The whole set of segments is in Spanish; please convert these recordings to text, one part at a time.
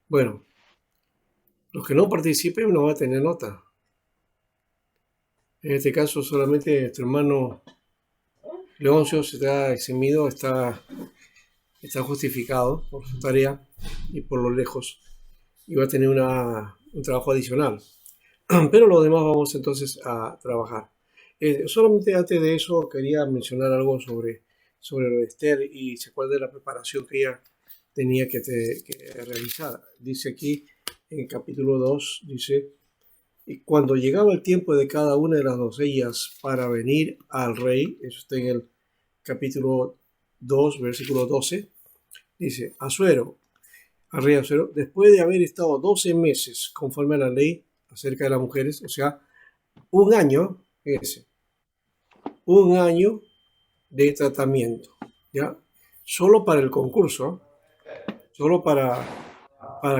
Bueno, los que no participen no van a tener nota. En este caso, solamente nuestro hermano Leoncio se está eximido, está justificado por su tarea y por lo lejos, y va a tener un trabajo adicional. Pero los demás vamos entonces a trabajar. Solamente antes de eso quería mencionar algo sobre lo de Esther y se acuerda de la preparación que ella tenía que realizar. Dice aquí en el capítulo 2 dice, y cuando llegaba el tiempo de cada una de las doncellas para venir al rey, eso está en el capítulo 2 versículo 12, dice, Asuero, al rey Asuero, después de haber estado 12 meses conforme a la ley acerca de las mujeres, o sea, un año, fíjense, un año de tratamiento, ¿ya? Solo para el concurso, solo para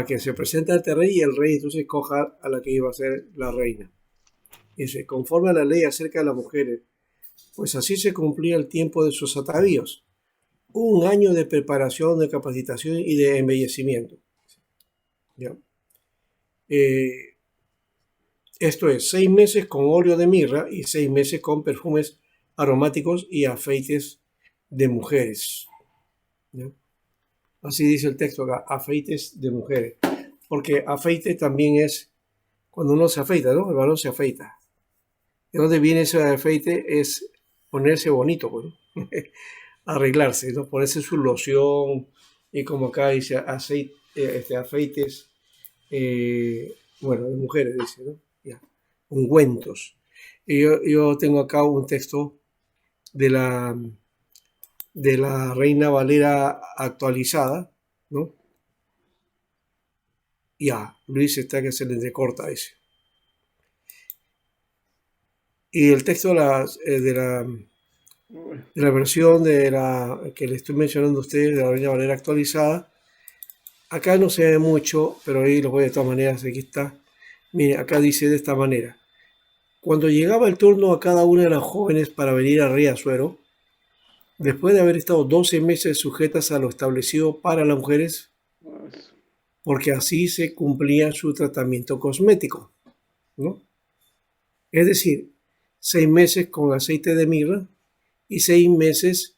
que se presente ante el rey y el rey entonces coja a la que iba a ser la reina. Dice, conforme a la ley acerca de las mujeres, pues así se cumplía el tiempo de sus atavíos, un año de preparación, de capacitación y de embellecimiento. ¿Ya? Eh, Esto es 6 meses con óleo de mirra y 6 meses con perfumes aromáticos y afeites de mujeres. ¿Ya? Así dice el texto acá, afeites de mujeres. Porque afeite también es cuando uno se afeita, ¿no? El varón se afeita. ¿De dónde viene ese afeite? Es ponerse bonito, pues, ¿no? Arreglarse, ¿no? Ponerse su loción y como acá dice aceite, afeites, bueno, de mujeres dice, ¿no? Ya, ungüentos. Y yo tengo acá un texto de la Reina Valera actualizada, ¿no? Ya, Luis está que se le entrecorta ese. Y el texto de la versión que le estoy mencionando a ustedes, de la Reina Valera actualizada, acá no se ve mucho, pero ahí lo voy de todas maneras, aquí está. Mire, acá dice de esta manera. Cuando llegaba el turno a cada una de las jóvenes para venir al rey Asuero, después de haber estado 12 meses sujetas a lo establecido para las mujeres, porque así se cumplía su tratamiento cosmético, ¿no? Es decir, 6 meses con aceite de mirra y 6 meses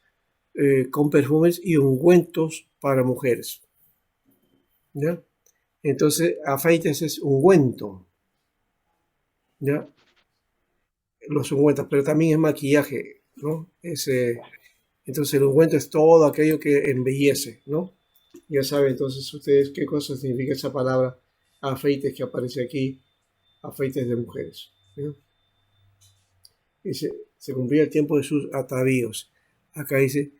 con perfumes y ungüentos para mujeres, ¿ya? Entonces, afeites es ungüento, ¿ya? Los ungüentos, pero también es maquillaje, ¿no? Entonces, el ungüento es todo aquello que embellece, ¿no? Ya saben entonces ustedes qué cosa significa esa palabra afeites que aparece aquí, afeites de mujeres, ¿no? Dice, se cumplía el tiempo de sus atavíos. Acá dice,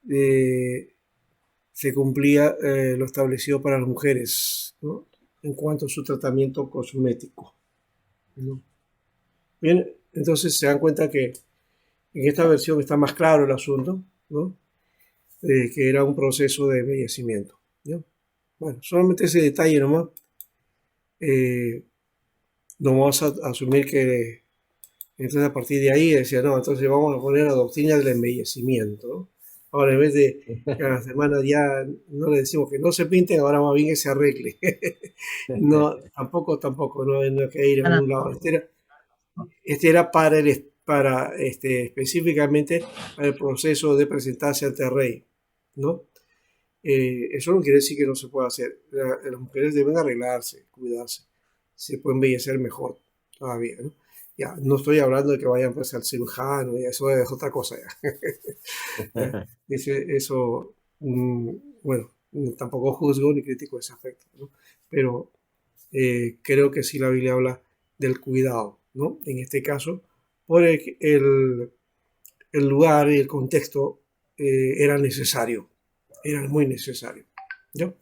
eh, se cumplía lo establecido para las mujeres, ¿no? En cuanto a su tratamiento cosmético, ¿no? Bien, entonces se dan cuenta que en esta versión está más claro el asunto, ¿no? Que era un proceso de embellecimiento, ¿no? Bueno, solamente ese detalle nomás. eh, no vamos a asumir que entonces a partir de ahí decía, no, entonces vamos a poner la doctrina del embellecimiento, ¿no? Ahora en vez de que a las semanas ya no le decimos que no se pinten, ahora más bien que se arregle. No, tampoco, no hay que ir a No, no, un lado. no. Este era para específicamente para el proceso de presentarse ante el rey, ¿no? Eso no quiere decir que no se pueda hacer. Las mujeres deben arreglarse, cuidarse, se pueden embellecer mejor todavía, ¿no? Ya, no estoy hablando de que vayan pues al cirujano, y eso es otra cosa ya. Ya, eso, bueno, tampoco juzgo ni critico ese aspecto, ¿no? Pero creo que sí la Biblia habla del cuidado, ¿no? En este caso, por el lugar y el contexto era necesario, era muy necesario, ¿no?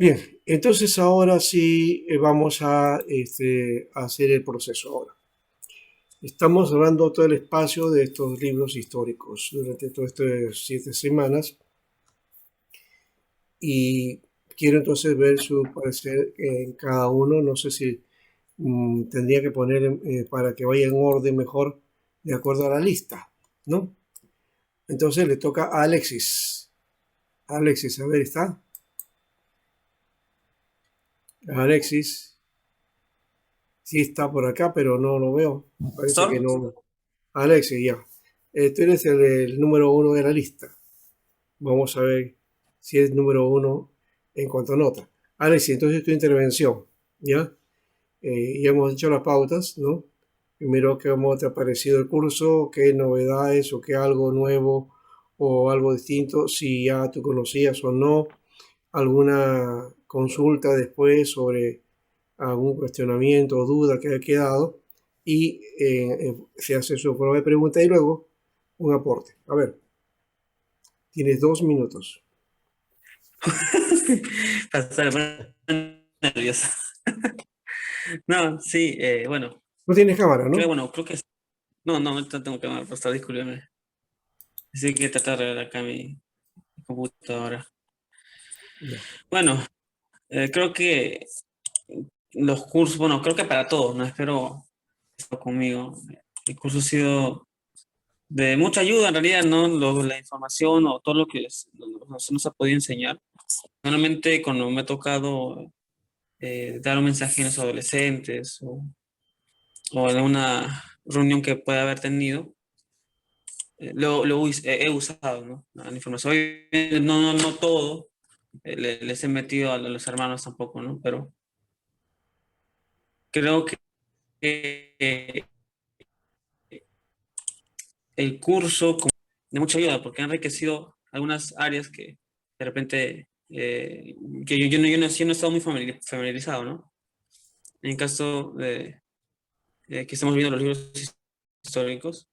Bien, entonces ahora sí vamos a hacer el proceso ahora. Estamos hablando todo el espacio de estos libros históricos durante todas estas 7 semanas y quiero entonces ver su parecer en cada uno. No sé si tendría que poner para que vaya en orden mejor de acuerdo a la lista, ¿no? Entonces le toca a Alexis. Alexis, a ver, ¿está? Alexis, sí está por acá, pero no lo veo. Parece que Pastor, no. Alexis, ya. Tú eres el número uno de la lista. Vamos a ver si es número uno en cuanto a nota. Alexis, entonces tu intervención, ¿ya? Ya hemos hecho las pautas, ¿no? Primero, cómo te ha parecido el curso, qué novedades o qué algo nuevo o algo distinto, si ya tú conocías o no, alguna consulta después sobre algún cuestionamiento o duda que haya quedado y se hace su prueba de pregunta y luego un aporte. A ver, tienes 2 minutos. Pastor, bueno, nervioso. No, sí, bueno, No tienes cámara, ¿no? creo que no, no, ahorita tengo que llamar, pastor, discúlpeme. Así que tratar de arreglar acá mi computadora. Ya. Bueno, creo que los cursos, bueno, creo que para todos, no espero estar conmigo. El curso ha sido de mucha ayuda, en realidad, ¿no? La información o todo lo que nos ha podido enseñar. Normalmente cuando me ha tocado dar un mensaje a los adolescentes o en una reunión que pueda haber tenido, he usado, ¿no? La información. Obviamente, no todo, les he metido a los hermanos tampoco, ¿no? Pero creo que eh, el curso de mucha ayuda porque ha enriquecido algunas áreas que de repente que yo no he estado muy familiarizado, ¿no? En caso de que estamos viendo los libros históricos.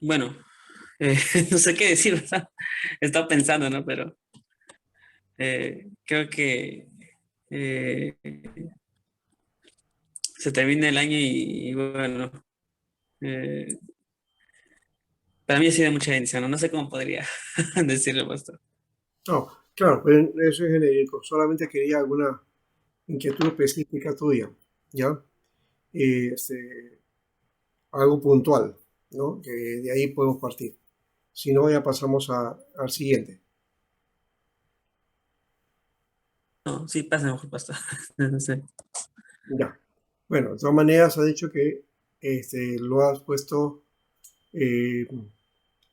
Bueno, eh, no sé qué decir, ¿verdad? He estado pensando, ¿no? Pero creo que eh, se termina el año y bueno, eh, para mí ha sido de mucha bendición, ¿no? No sé cómo podría decirlo, pastor. No, claro, pero eso es genérico. Solamente quería alguna inquietud específica tuya, ¿ya? Algo puntual, ¿no? Que de ahí podemos partir. Si no, ya pasamos al siguiente. No, sí, pasa mejor, pastor. No sé. Ya. Bueno, de todas maneras, has dicho que lo has puesto y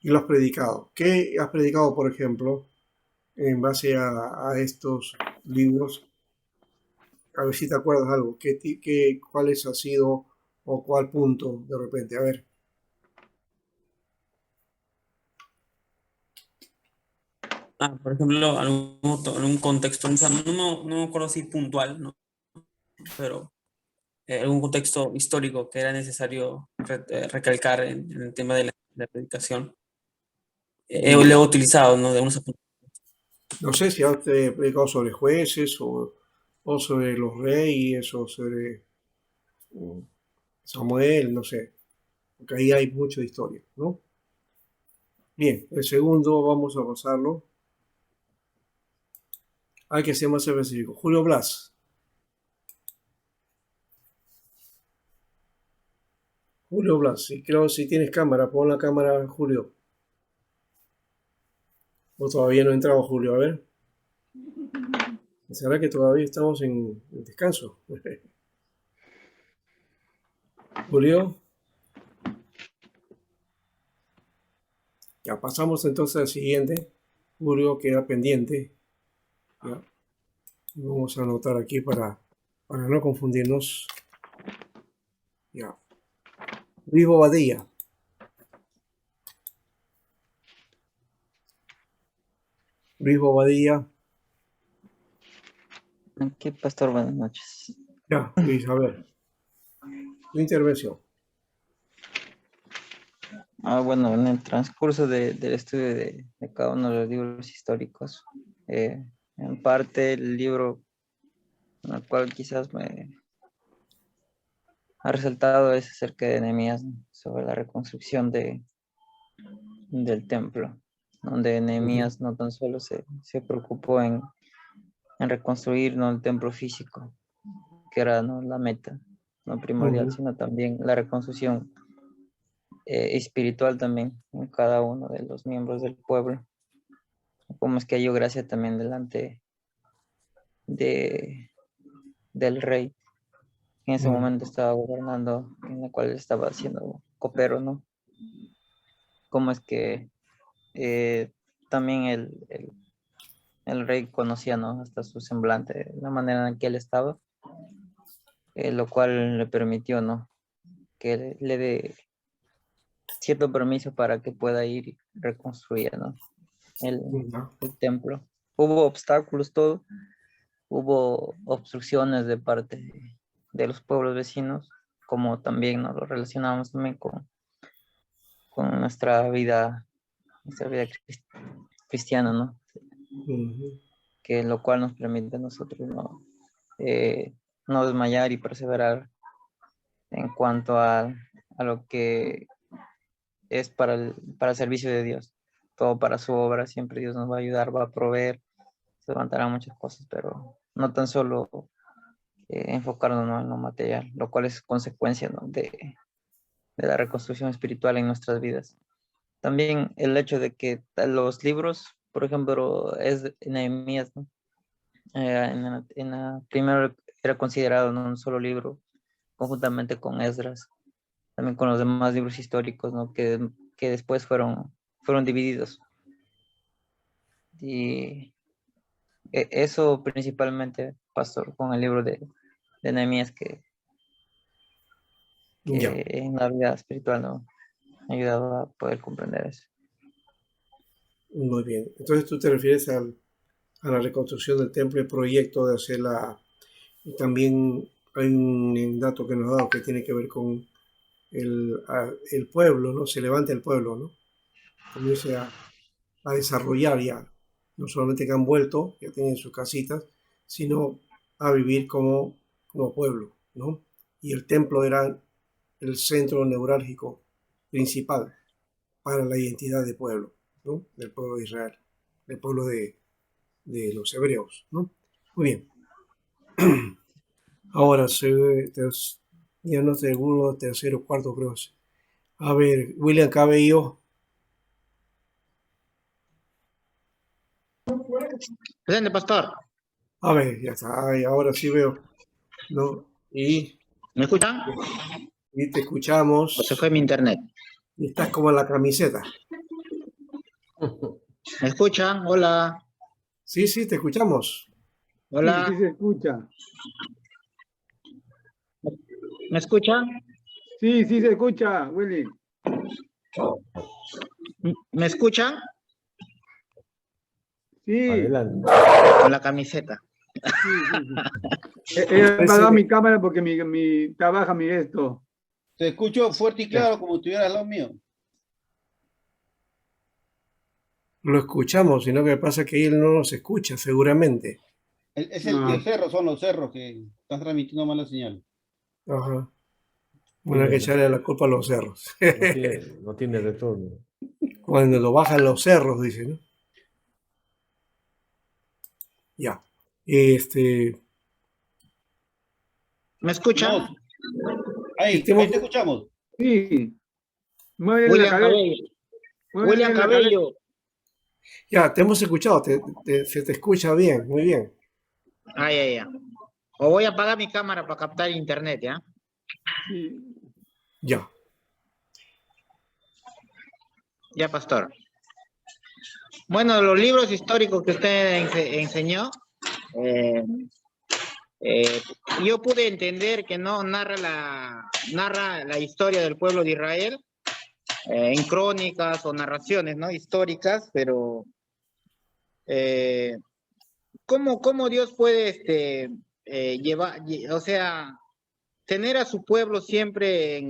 lo has predicado. ¿Qué has predicado, por ejemplo, en base a estos libros? A ver si te acuerdas algo. ¿Cuáles ha sido o cuál punto de repente? A ver. Por ejemplo, algún contexto, o sea, no me acuerdo si puntual, ¿no? Pero algún contexto histórico que era necesario recalcar en el tema de la predicación. Lo he Ya. utilizado, ¿no? De unos apuntes. No sé si has predicado sobre jueces o sobre los reyes o sobre mm, Samuel, no sé, porque ahí hay mucha historia, ¿no? Bien, el segundo vamos a pasarlo. Hay que ser más específico. Julio Blas. Julio Blas, sí, creo si tienes cámara, pon la cámara, Julio. O todavía no ha entrado Julio, a ver. ¿Será que todavía estamos en descanso? Julio, ya pasamos entonces al siguiente. Julio queda pendiente. Ya, vamos a anotar aquí para no confundirnos. Ya. Luis Bobadilla. Luis Bobadilla. Aquí, pastor, buenas noches. Ya, Luis, a ver, tu intervención. Bueno, en el transcurso del estudio de cada uno de los libros históricos, en parte el libro en el cual quizás me ha resaltado es acerca de Nehemías, ¿no? Sobre la reconstrucción del templo, donde Ujú, Nehemías no tan solo se preocupó en reconstruir, ¿no?, el templo físico, que era, ¿no?, la meta, no primordial, ujú, sino también la reconstrucción espiritual también en cada uno de los miembros del pueblo. Cómo es que halló gracia también delante de, del rey. En ese momento estaba gobernando, en la cual estaba haciendo copero, ¿no? Cómo es que también el rey conocía, ¿no? Hasta su semblante, la manera en que él estaba, lo cual le permitió, ¿no? Que le dé cierto permiso para que pueda ir y reconstruir, ¿no? El, Ya. el templo. Hubo obstáculos, todo. Hubo obstrucciones de parte de los pueblos vecinos, como también nos lo relacionamos también con nuestra vida cristiana, ¿no? Ujú. Que lo cual nos permite a nosotros no desmayar y perseverar en cuanto a lo que es para el servicio de Dios. Todo para su obra, siempre Dios nos va a ayudar, va a proveer, se levantarán muchas cosas, pero no tan solo enfocarnos, ¿no?, en lo material, lo cual es consecuencia, ¿no?, de la reconstrucción espiritual en nuestras vidas. También el hecho de que los libros, por ejemplo, es de Nehemías, ¿no? Primero era considerado, ¿no?, un solo libro, conjuntamente con Esdras, también con los demás libros históricos, ¿no?, que después fueron divididos. Y eso principalmente pasó con el libro de Nehemías, Ya. que en la vida espiritual no me ha ayudado a poder comprender eso. Muy bien. Entonces tú te refieres a la reconstrucción del templo, el proyecto de hacerla. Y también hay un dato que nos ha dado que tiene que ver con el pueblo, ¿no? Se levanta el pueblo, ¿no? Comienza a desarrollar ya. No solamente que han vuelto, ya tienen sus casitas, sino a vivir como pueblo, ¿no? Y el templo era el centro neurálgico principal para la identidad del pueblo, ¿no? Del pueblo de Israel, del pueblo de los hebreos, ¿no? Muy bien. Ahora, ya no segundo, tercero, cuarto, creo. A ver, William Cabello. Presente, pastor. A ver, ya está. Ay, ahora sí veo, ¿no? ¿Me escuchan? Y te ¿O se fue escuchamos. mi internet? Y estás como en la camiseta. ¿Me escuchan? Hola. Sí, sí, te escuchamos. Sí, sí Hola. se escucha. ¿Me escuchan? Sí, sí se escucha, Willy. ¿Me escuchan? Sí, Adelante. Con la camiseta. sí, sí, sí. He apagado mi cámara porque trabaja mi esto. Te escucho fuerte y claro como si estuvieras al lado mío. Lo escuchamos, sino que pasa que él no nos escucha, seguramente. No. Los cerros son los cerros que están transmitiendo mala señal. Ajá. Bueno, hay que echarle la culpa a los cerros. No tiene retorno. Cuando lo bajan los cerros, dice, ¿no? Ya. ¿Me escuchan? No, ahí Estemos, te escuchamos. Sí, mueve la William cabeza. Cabello. Mueve William la cabeza. Cabello. ya, te hemos escuchado, se te escucha bien, muy bien. Ah, ya. O voy a apagar mi cámara para captar internet, ¿ya? Sí. Ya. Ya, pastor. Bueno, los libros históricos que usted enseñó, yo pude entender que no narra la historia del pueblo de Israel en crónicas o narraciones, ¿no?, históricas, pero ¿cómo Dios puede llevar, o sea, tener a su pueblo siempre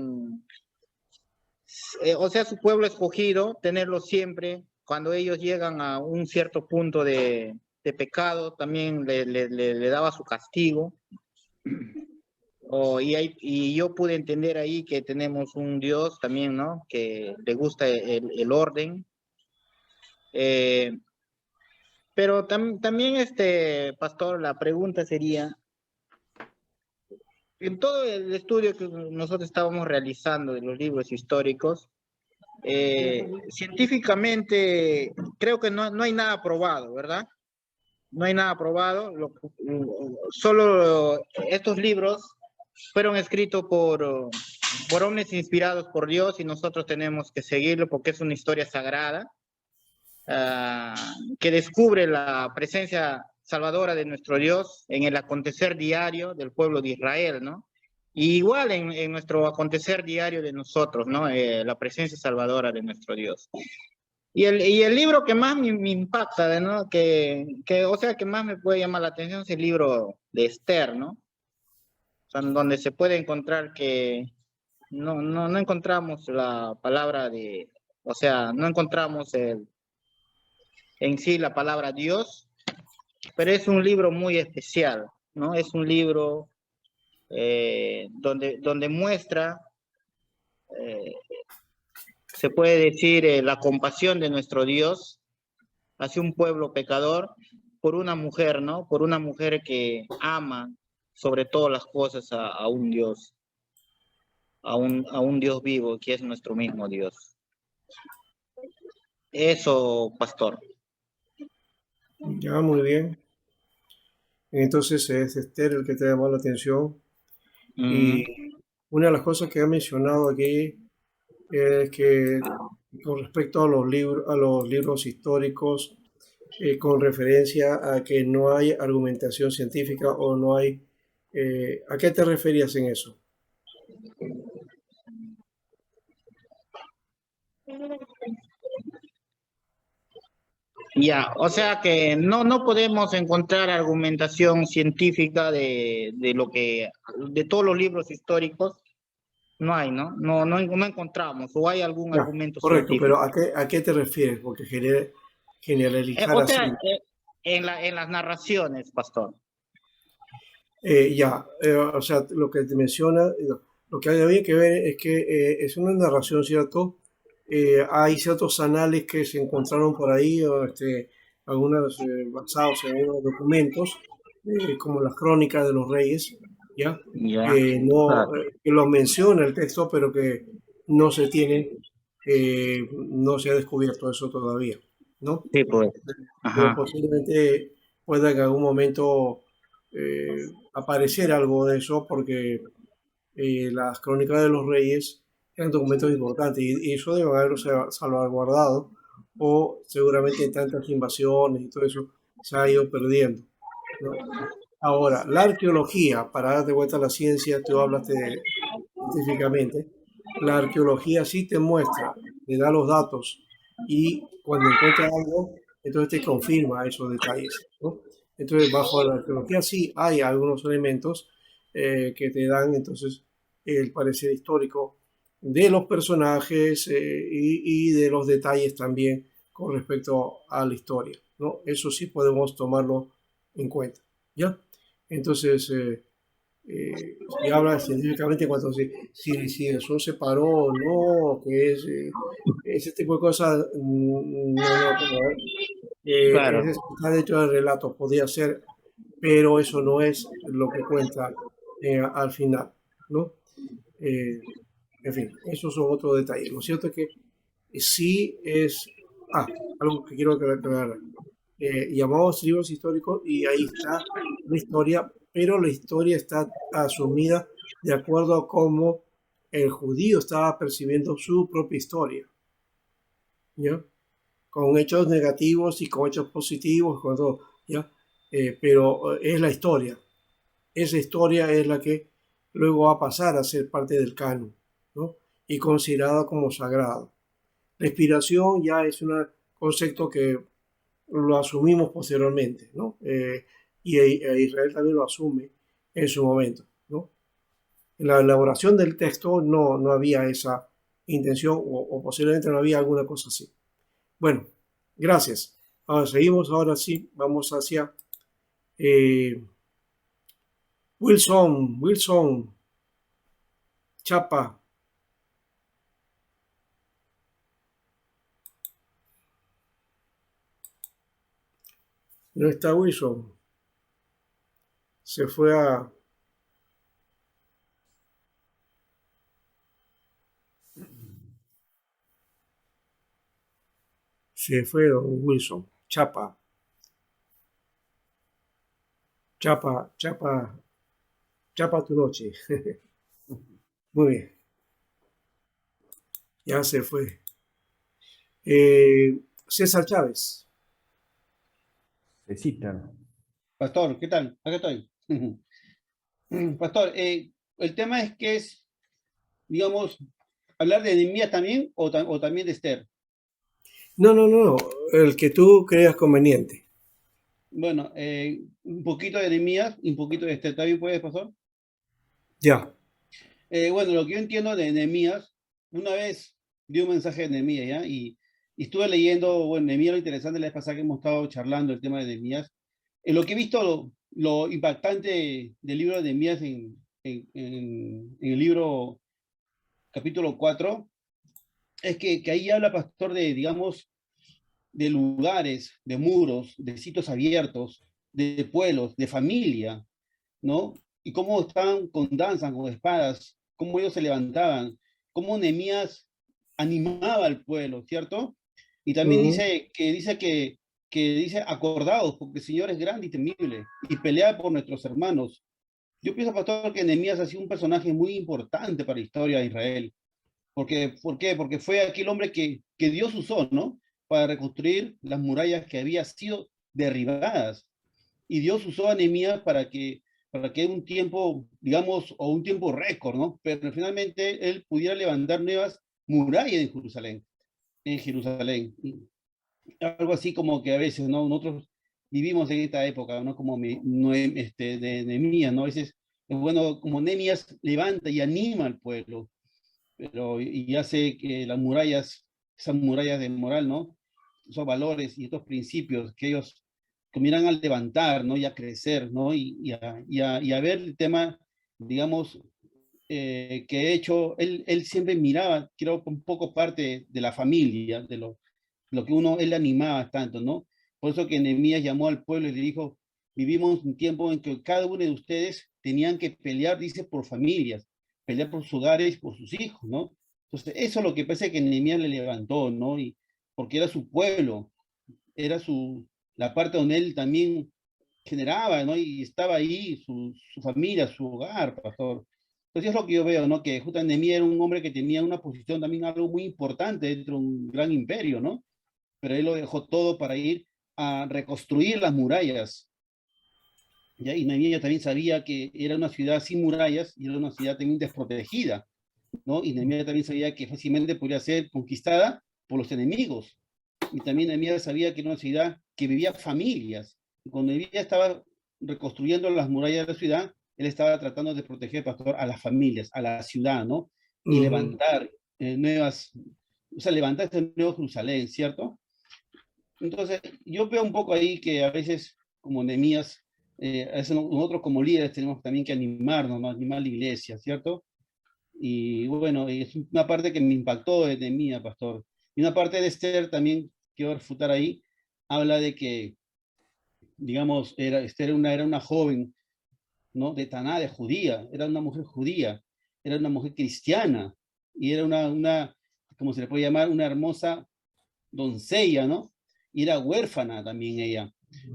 o sea, su pueblo escogido, tenerlo siempre, cuando ellos llegan a un cierto punto de pecado, también le daba su castigo? Y yo pude entender ahí que tenemos un Dios también, ¿no?, que le gusta el orden. Pero también, pastor, la pregunta sería, en todo el estudio que nosotros estábamos realizando de los libros históricos, científicamente creo que no hay nada probado, ¿verdad? no hay nada probado. Solo estos libros fueron escritos por hombres inspirados por Dios y nosotros tenemos que seguirlo porque es una historia sagrada que descubre la presencia salvadora de nuestro Dios en el acontecer diario del pueblo de Israel, ¿no? Y igual en nuestro acontecer diario de nosotros, ¿no? La presencia salvadora de nuestro Dios. Y el libro que más me impacta, ¿no? O sea, que más me puede llamar la atención es el libro de Esther, ¿no? O sea, donde se puede encontrar que no encontramos la palabra de, o sea, no encontramos en sí la palabra Dios, pero es un libro muy especial, ¿no? Es un libro donde muestra, eh, se puede decir, la compasión de nuestro Dios hacia un pueblo pecador por una mujer, ¿no? Por una mujer que ama sobre todas las cosas a un Dios, a un Dios vivo, que es nuestro mismo Dios. Eso, pastor. Ya, muy bien. Entonces es Esther el que te llamó la atención. Mm. Y una de las cosas que ha mencionado aquí es que con respecto a los libros históricos, con referencia a que no hay argumentación científica o no hay... ¿a qué te referías en eso? Ya, o sea que no podemos encontrar argumentación científica de lo que, de todos los libros históricos, no hay, ¿no? No encontramos, o hay algún Ya, argumento correcto, pero científico. a qué te refieres? Porque generalizar O sea, así. en las narraciones, pastor. O sea, lo que te menciona, lo que había que ver es que es una narración, ¿cierto? Hay ciertos anales que se encontraron por ahí, o, algunos basados en algunos documentos, como las crónicas de los reyes, ¿ya? Ya, Que no, claro. que los menciona el texto, pero que no se tienen, no se ha descubierto eso todavía, ¿no? Sí, pues. Pero Ajá. posiblemente pueda en algún momento aparecer algo de eso, porque las crónicas de los reyes eran documentos importantes y eso debe haberlo salvaguardado, o seguramente tantas invasiones y todo eso se ha ido perdiendo, ¿no? Ahora, la arqueología, para dar de vuelta a la ciencia, tú hablaste científicamente, la arqueología sí te muestra, te da los datos y cuando encuentra algo, entonces te confirma esos detalles, ¿no? Entonces, bajo la arqueología sí hay algunos elementos que te dan entonces el parecer histórico de los personajes y de los detalles también con respecto a la historia, ¿no? Eso sí podemos tomarlo en cuenta, ¿ya? Entonces, y habla científicamente cuando si el sol se paró o no, que es ese tipo de cosas, no, como, Claro. está dentro del relato, podría ser, pero eso no es lo que cuenta al final, ¿no? Eh, en fin, esos son otros detalles. Lo cierto es que sí es, algo que quiero aclarar, llamados libros históricos y ahí está la historia, pero la historia está asumida de acuerdo a cómo el judío estaba percibiendo su propia historia, ¿ya? Con hechos negativos y con hechos positivos, con todo, ¿ya? Pero es la historia. Esa historia es la que luego va a pasar a ser parte del canon, ¿no? Y considerada como sagrado. La inspiración ya es un concepto que lo asumimos posteriormente, ¿no? Israel también lo asume en su momento, ¿no? En la elaboración del texto no había esa intención o posiblemente no había alguna cosa así. Bueno, gracias. Ahora seguimos, ahora sí, vamos hacia eh, Wilson, Chapa. No está Wilson, se fue a... Se fue don Wilson, Chapa. Chapa, chapa, chapa tu noche. Muy bien, ya se fue. César Chávez. Necesitan. Pastor, ¿qué tal? Acá estoy. Pastor, el tema es que es, digamos, hablar de Nehemías también o también de Esther. No, no, no, no, el que tú creas conveniente. Bueno, un poquito de Nehemías y un poquito de Esther. ¿También puedes, pastor? Ya. Bueno, lo que yo entiendo de Nehemías, una vez di un mensaje de Nehemías, ¿ya? Y estuve leyendo, bueno, Nehemías, lo interesante la vez pasada que hemos estado charlando el tema de Nehemías. En lo que he visto, lo impactante del libro de Nehemías en el libro capítulo 4, es que ahí habla, pastor, de, digamos, de lugares, de muros, de sitios abiertos, de pueblos, de familia, ¿no? Y cómo estaban con danzas, con espadas, cómo ellos se levantaban, cómo Nehemías animaba al pueblo, ¿cierto? Y también Ujú. dice acordados, porque el Señor es grande y temible, y pelea por nuestros hermanos. Yo pienso, pastor, que Nehemías ha sido un personaje muy importante para la historia de Israel. ¿Por qué? Porque fue aquel hombre que Dios usó, ¿no? Para reconstruir las murallas que habían sido derribadas. Y Dios usó a Nehemías para que un tiempo, digamos, o un tiempo récord, ¿no? Pero finalmente él pudiera levantar nuevas murallas en Jerusalén. Algo así como que a veces, ¿no? Nosotros vivimos en esta época, ¿no? Como de Nehemías, ¿no? A veces es bueno, como Nehemías levanta y anima al pueblo, pero y hace que las murallas, esas murallas de moral, ¿no? Esos valores y estos principios que ellos comienzan a levantar, ¿no? Y a crecer, ¿no? Y a ver el tema, digamos, que de hecho él siempre miraba, creo, un poco parte de la familia, de lo que él animaba tanto, ¿no? Por eso que Nehemías llamó al pueblo y le dijo, vivimos un tiempo en que cada uno de ustedes tenían que pelear, dice, por familias, pelear por sus hogares, por sus hijos, ¿no? Entonces, eso es lo que parece que Nehemías le levantó, ¿no? Y porque era su pueblo, era la parte donde él también generaba, ¿no? Y estaba ahí su familia, su hogar, pastor. Entonces es lo que yo veo, ¿no? Que justamente Nehemías era un hombre que tenía una posición también algo muy importante dentro de un gran imperio, ¿no? Pero él lo dejó todo para ir a reconstruir las murallas. ¿Ya? Y Nehemías también sabía que era una ciudad sin murallas y era una ciudad también desprotegida, ¿no? Y Nehemías también sabía que fácilmente podría ser conquistada por los enemigos. Y también Nehemías sabía que era una ciudad que vivía familias. Y cuando Nehemías estaba reconstruyendo las murallas de la ciudad, él estaba tratando de proteger, pastor, a las familias, a la ciudad, ¿no? Y Ujú. levantar o sea, levantar este nuevo Jerusalén, ¿cierto? Entonces, yo veo un poco ahí que a veces, como Nehemías, a veces nosotros como líderes tenemos también que animarnos, ¿no? Animar a la iglesia, ¿cierto? Y bueno, es una parte que me impactó de Nehemías, pastor. Y una parte de Esther también, quiero refutar ahí, habla de que, digamos, Esther era una joven, ¿no? De Taná, de judía, era una mujer judía, era una mujer cristiana, y era como se le puede llamar, una hermosa doncella, ¿no? Y era huérfana también ella.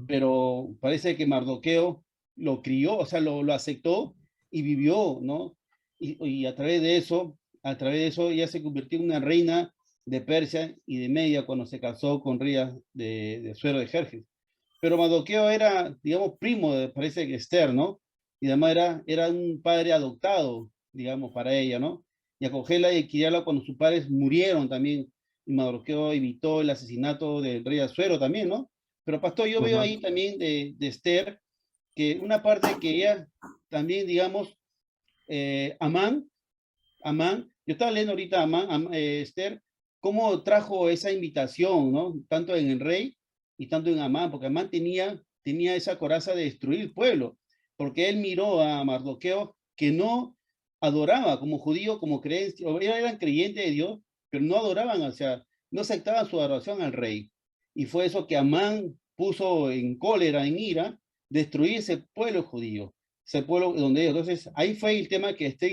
Pero parece que Mardoqueo lo crió, o sea, lo aceptó y vivió, ¿no? Y a través de eso ella se convirtió en una reina de Persia y de Media cuando se casó con Ría de Asuero de Jerjes. Pero Mardoqueo era, digamos, primo de, parece que Esther, ¿no? Y además era un padre adoptado, digamos, para ella, ¿no? Y acogerla y criarla cuando sus padres murieron también. Y Mardoqueo evitó el asesinato del rey Asuero también, ¿no? Pero pastor, yo veo Ujú. ahí también de Esther, que una parte que ella también, digamos, Amán, yo estaba leyendo ahorita Esther, cómo trajo esa invitación, ¿no? Tanto en el rey y tanto en Amán, porque Amán tenía esa coraza de destruir el pueblo, porque él miró a Mardoqueo que no adoraba como judío, como creencia, eran creyentes de Dios, pero no adoraban, o sea, no aceptaban su adoración al rey. Y fue eso que Amán puso en cólera, en ira, destruir ese pueblo judío, ese pueblo donde ellos. Entonces, ahí fue el tema que este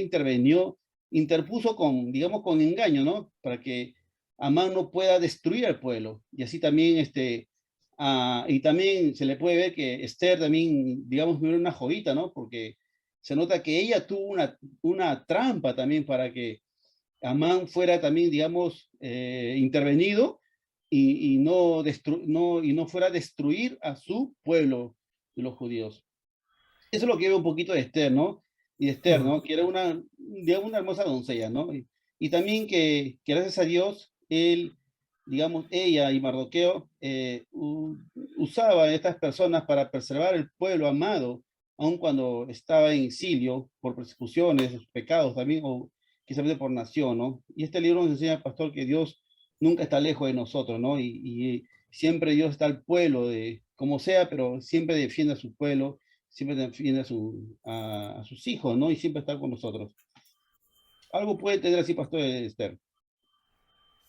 interpuso digamos, con engaño, ¿no? Para que Amán no pueda destruir al pueblo. Y así también Y también se le puede ver que Esther también, digamos, era una joyita, ¿no? Porque se nota que ella tuvo una trampa también para que Amán fuera también, digamos, intervenido y no fuera a destruir a su pueblo de los judíos. Eso es lo que veo un poquito de Esther, ¿no? Y de Esther, ¿no? Que era digamos, una hermosa doncella, ¿no? Y también que gracias a Dios, digamos, ella y Mardoqueo usaba a estas personas para preservar el pueblo amado, aun cuando estaba en exilio por persecuciones, sus pecados también, o quizás por nación, ¿no? Y este libro nos enseña, pastor, que Dios nunca está lejos de nosotros, ¿no? Y siempre Dios está al pueblo, como sea, pero siempre defiende a su pueblo, siempre defiende a sus hijos, ¿no? Y siempre está con nosotros. Algo puede tener así, pastor Esther.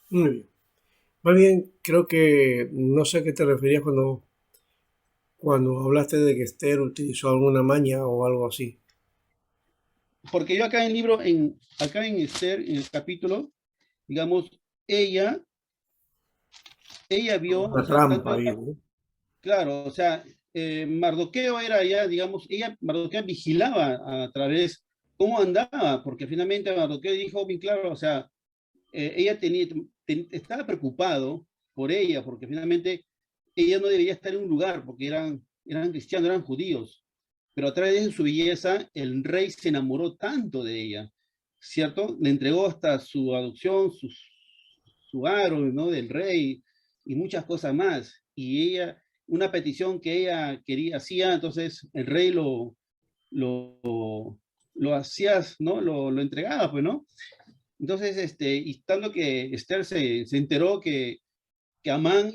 Muy bien. Más bien, creo que no sé a qué te referías cuando hablaste de que Esther utilizó alguna maña o algo así. Porque yo acá en el libro, acá en Esther, en el capítulo, digamos, ella vio, o Una sea, trampa tanto, ahí, ¿no? claro, o sea, Mardoqueo era ya, digamos, Mardoqueo vigilaba a través cómo andaba, porque finalmente Mardoqueo dijo bien claro, o sea, ella estaba preocupado por ella, porque finalmente ella no debería estar en un lugar, porque eran cristianos, eran judíos, pero a través de su belleza, el rey se enamoró tanto de ella, ¿cierto? Le entregó hasta su adopción, su aro, ¿no? Del rey y muchas cosas más. Y ella, una petición que ella hacía, entonces el rey lo hacía, ¿no? Lo entregaba, pues, ¿no? Entonces, y estando que Esther se enteró que Amán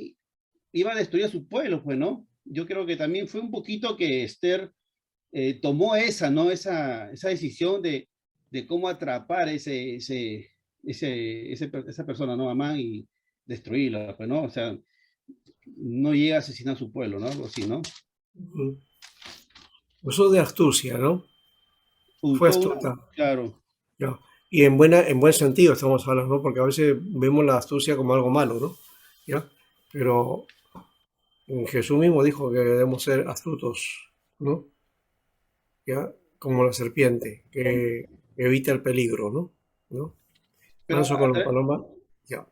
iba a destruir a su pueblo, pues, ¿no? Yo creo que también fue un poquito que Esther tomó ¿no? Esa decisión de cómo atrapar esa persona, ¿no? Amán y destruirla, pues, ¿no? O sea, no llega a asesinar a su pueblo, ¿no? Algo así, ¿no? Ujú. Usó de astucia, ¿no? Fue Usó astuta. claro, Ya. Y en buen sentido estamos hablando, ¿no? Porque a veces vemos la astucia como algo malo, ¿no? ¿Ya? Pero Jesús mismo dijo que debemos ser astutos, ¿no? ¿Ya? Como la serpiente, que evita el peligro, ¿no? ¿No? pero Manso con la paloma, ya.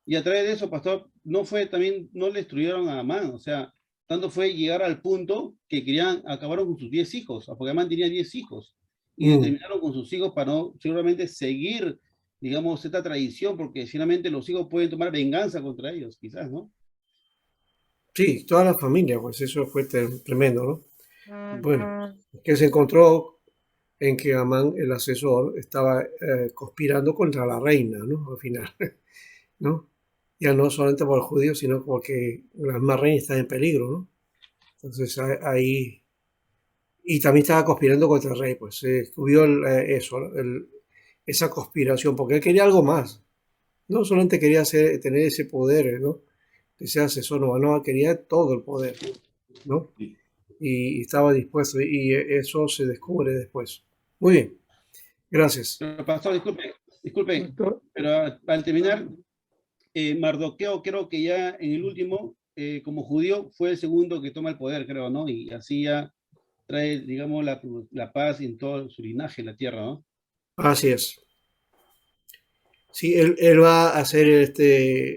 y a través de eso, pastor, no le destruyeron a Amán, o sea, tanto fue llegar al punto que acabaron con sus 10 hijos, porque Amán tenía 10 hijos, y Mm. determinaron con sus hijos para no seguramente seguir, digamos, esta tradición, porque finalmente los hijos pueden tomar venganza contra ellos, quizás, ¿no? Sí, toda la familia, pues eso fue tremendo, ¿no? Bueno, que se encontró en que Amán, el asesor, estaba conspirando contra la reina, ¿no? Al final, ¿no? Ya no solamente por los judíos, sino porque la misma reina está en peligro, ¿no? Entonces ahí... Y también estaba conspirando contra el rey, pues se descubrió eso, ¿no? Esa conspiración, porque él quería algo más. No solamente quería tener ese poder, ¿no? De ser asesor, no, quería todo el poder, ¿no? Y estaba dispuesto, y eso se descubre después. Muy bien, gracias. Pero, pastor, disculpe, Pastor, pero al terminar, Mardoqueo creo que ya en el último, como judío, fue el segundo que toma el poder, creo, ¿no? Y así ya trae, digamos, la paz en todo su linaje en la tierra, ¿no? Así es. Sí, él va a hacer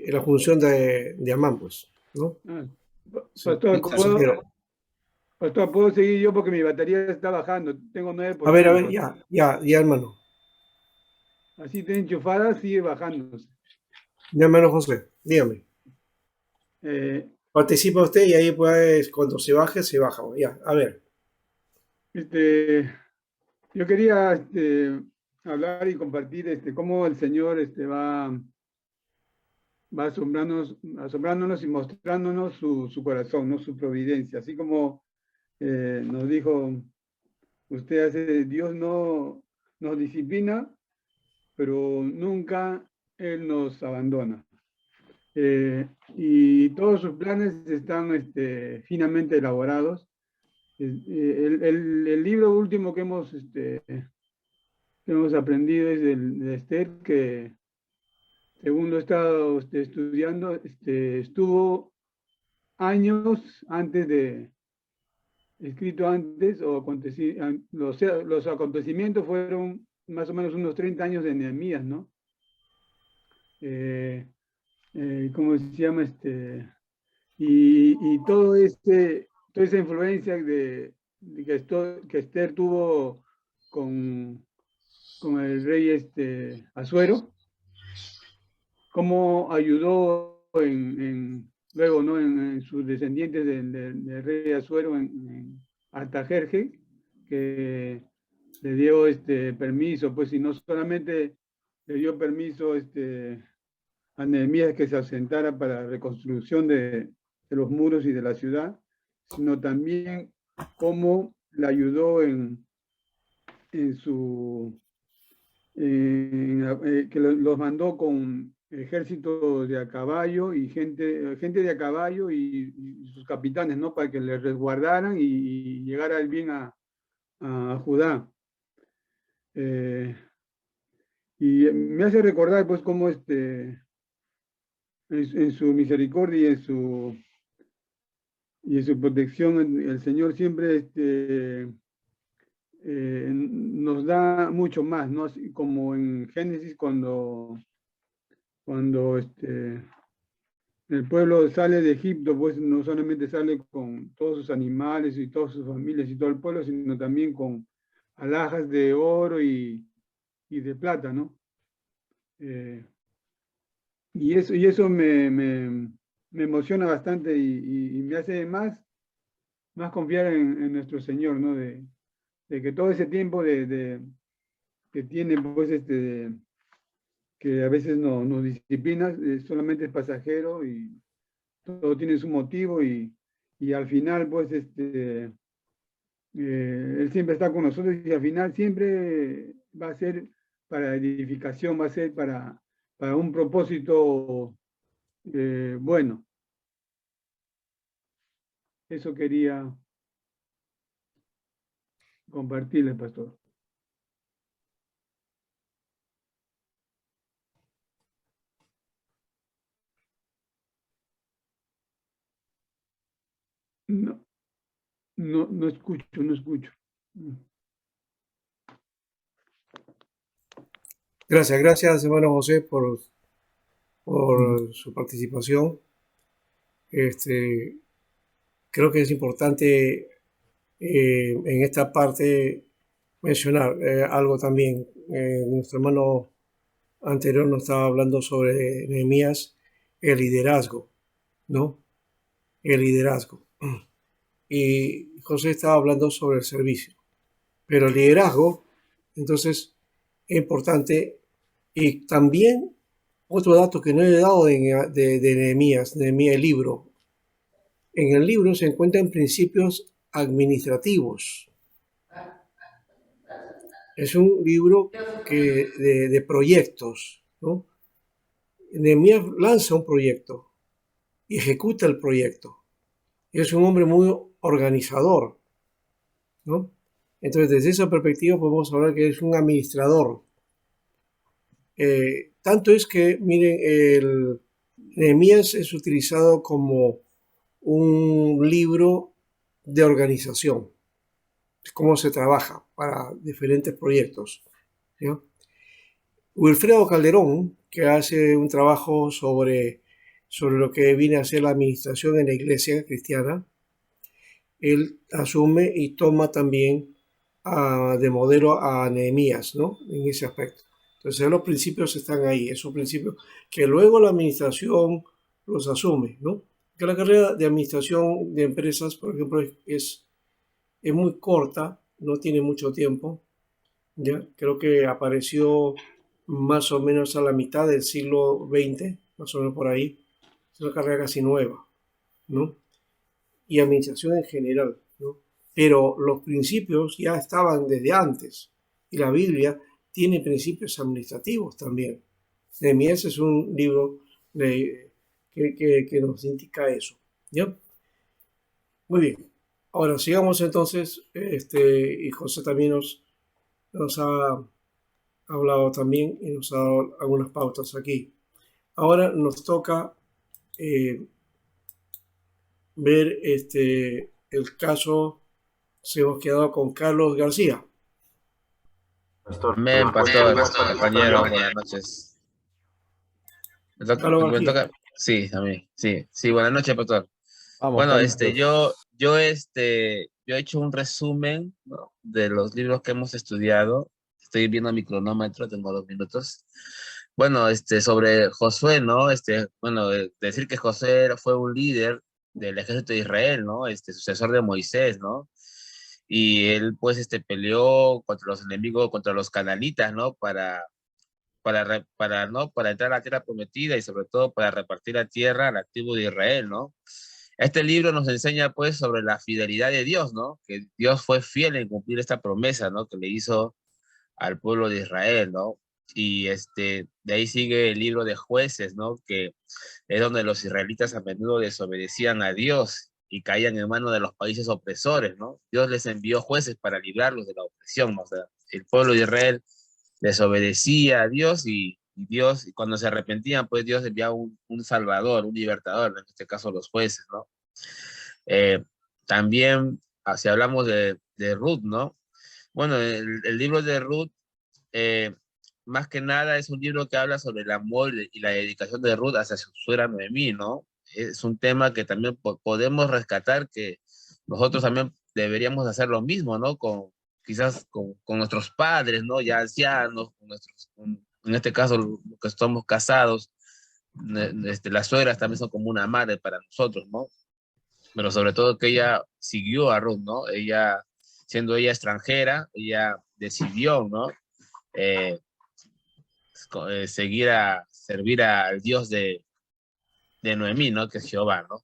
la función de Amán, pues, ¿no? ah, Sí, pastor, Exacto. ¿puedo seguir yo porque mi batería está bajando? Tengo A 9%, ver, pastor. ya, hermano. Así está enchufada, sigue bajándose. Ya, hermano José, dígame. Eh, Participa usted y ahí pues cuando se baje, se baja. Ya, a ver. este, yo quería hablar y compartir cómo el Señor va asombrándonos y mostrándonos su corazón, ¿no? Su providencia. Así como nos dijo usted, Dios no nos disciplina, pero nunca Él nos abandona. Y todos sus planes están finamente elaborados. El libro último que hemos aprendido es de Esther, que según lo he estado estudiando, estuvo años antes de, escrito antes, los acontecimientos fueron más o menos unos 30 años de Nehemías, ¿no? ¿Cómo se llama? Y toda esa influencia que Esther tuvo con el rey Asuero, cómo ayudó luego, ¿no? en sus descendientes del rey Asuero, en Artajerje, que le dio permiso, pues, y no solamente le dio permiso a Nehemías que se asentara para la reconstrucción de los muros y de la ciudad, sino también cómo le ayudó en su que los mandó con ejército de a caballo y gente de a caballo y sus capitanes, ¿no? Para que les resguardaran y llegara el bien a Judá. Y me hace recordar, pues, cómo en su misericordia y en su protección, el Señor siempre nos da mucho más, ¿no? Así como en Génesis, cuando el pueblo sale de Egipto, pues no solamente sale con todos sus animales y todas sus familias y todo el pueblo, sino también con alhajas de oro y de plata, ¿no? Y eso me emociona bastante y me hace más confiar en nuestro Señor, ¿no? De que todo ese tiempo que tiene, pues, que a veces nos disciplina, solamente es pasajero y todo tiene su motivo y al final, pues, Él siempre está con nosotros y al final siempre va a ser para edificación, va a ser para un propósito bueno. Eso quería compartirles, pastor. No escucho. Gracias, hermano José, por su participación. Creo que es importante en esta parte mencionar algo también. Nuestro hermano anterior nos estaba hablando sobre Nehemías, el liderazgo, ¿no? El liderazgo. Y José estaba hablando sobre el servicio. Pero el liderazgo, entonces, es importante. Y también otro dato que no he dado de Nehemías, el libro. En el libro se encuentran principios administrativos. Es un libro de proyectos, ¿no? Nehemías lanza un proyecto y ejecuta el proyecto. Es un hombre muy organizador, ¿no? Entonces, desde esa perspectiva podemos hablar que es un administrador. Tanto es que, miren, Nehemías es utilizado como un libro de organización, cómo se trabaja para diferentes proyectos, ¿no? Wilfredo Calderón, que hace un trabajo sobre lo que viene a ser la administración en la iglesia cristiana, él asume y toma también de modelo a Nehemías, ¿no? En ese aspecto. Entonces los principios están ahí, esos principios que luego la administración los asume, ¿no? Que la carrera de administración de empresas, por ejemplo, es muy corta, no tiene mucho tiempo, ¿ya? Creo que apareció más o menos a la mitad del siglo XX, más o menos por ahí. Es una carrera casi nueva, ¿no? Y administración en general, ¿no? Pero los principios ya estaban desde antes y la Biblia tiene principios administrativos también. Nehemías es un libro que nos indica eso, ¿ya? Muy bien. Ahora sigamos entonces, y José también nos ha hablado también y nos ha dado algunas pautas aquí. Ahora nos toca ver el caso, si hemos quedado con Carlos García. Amén, pastor, compañero, buenas noches. Carlos Me García. toca, sí, a mí, sí, buenas noches, pastor. Vamos, Bueno, Carlitos. yo he hecho un resumen, ¿no?, de los libros que hemos estudiado. Estoy viendo mi cronómetro, tengo 2 minutos. Bueno, sobre Josué, ¿no? Bueno, decir que Josué fue un líder del ejército de Israel, ¿no? Sucesor de Moisés, ¿no? Y él, pues, peleó contra los enemigos, contra los cananitas, ¿no? ¿No?, para entrar a la tierra prometida y sobre todo para repartir la tierra a la tribu de Israel, ¿no? Este libro nos enseña pues sobre la fidelidad de Dios, ¿no? Que Dios fue fiel en cumplir esta promesa, ¿no?, que le hizo al pueblo de Israel, ¿no? Y de ahí sigue el libro de Jueces, ¿no? Que es donde los israelitas a menudo desobedecían a Dios y caían en manos de los países opresores, ¿no? Dios les envió jueces para librarlos de la opresión, ¿no? O sea, el pueblo de Israel desobedecía a Dios y Dios, y cuando se arrepentían, pues Dios enviaba un salvador, un libertador, en este caso los jueces, ¿no? Eh, También, si hablamos de Ruth, ¿no? Bueno, el libro de Ruth, eh, más que nada, es un libro que habla sobre el amor y la dedicación de Ruth hacia su suegra Noemí, ¿no? Es un tema que también podemos rescatar, que nosotros también deberíamos hacer lo mismo, ¿no? Quizás con nuestros padres, ¿no? Ya ancianos, en este caso, los que estamos casados, las suegras también son como una madre para nosotros, ¿no? Pero sobre todo que ella siguió a Ruth, ¿no? Ella, siendo ella extranjera, ella decidió, ¿no? Eh, servir al Dios de Noemí, ¿no? Que es Jehová, ¿no?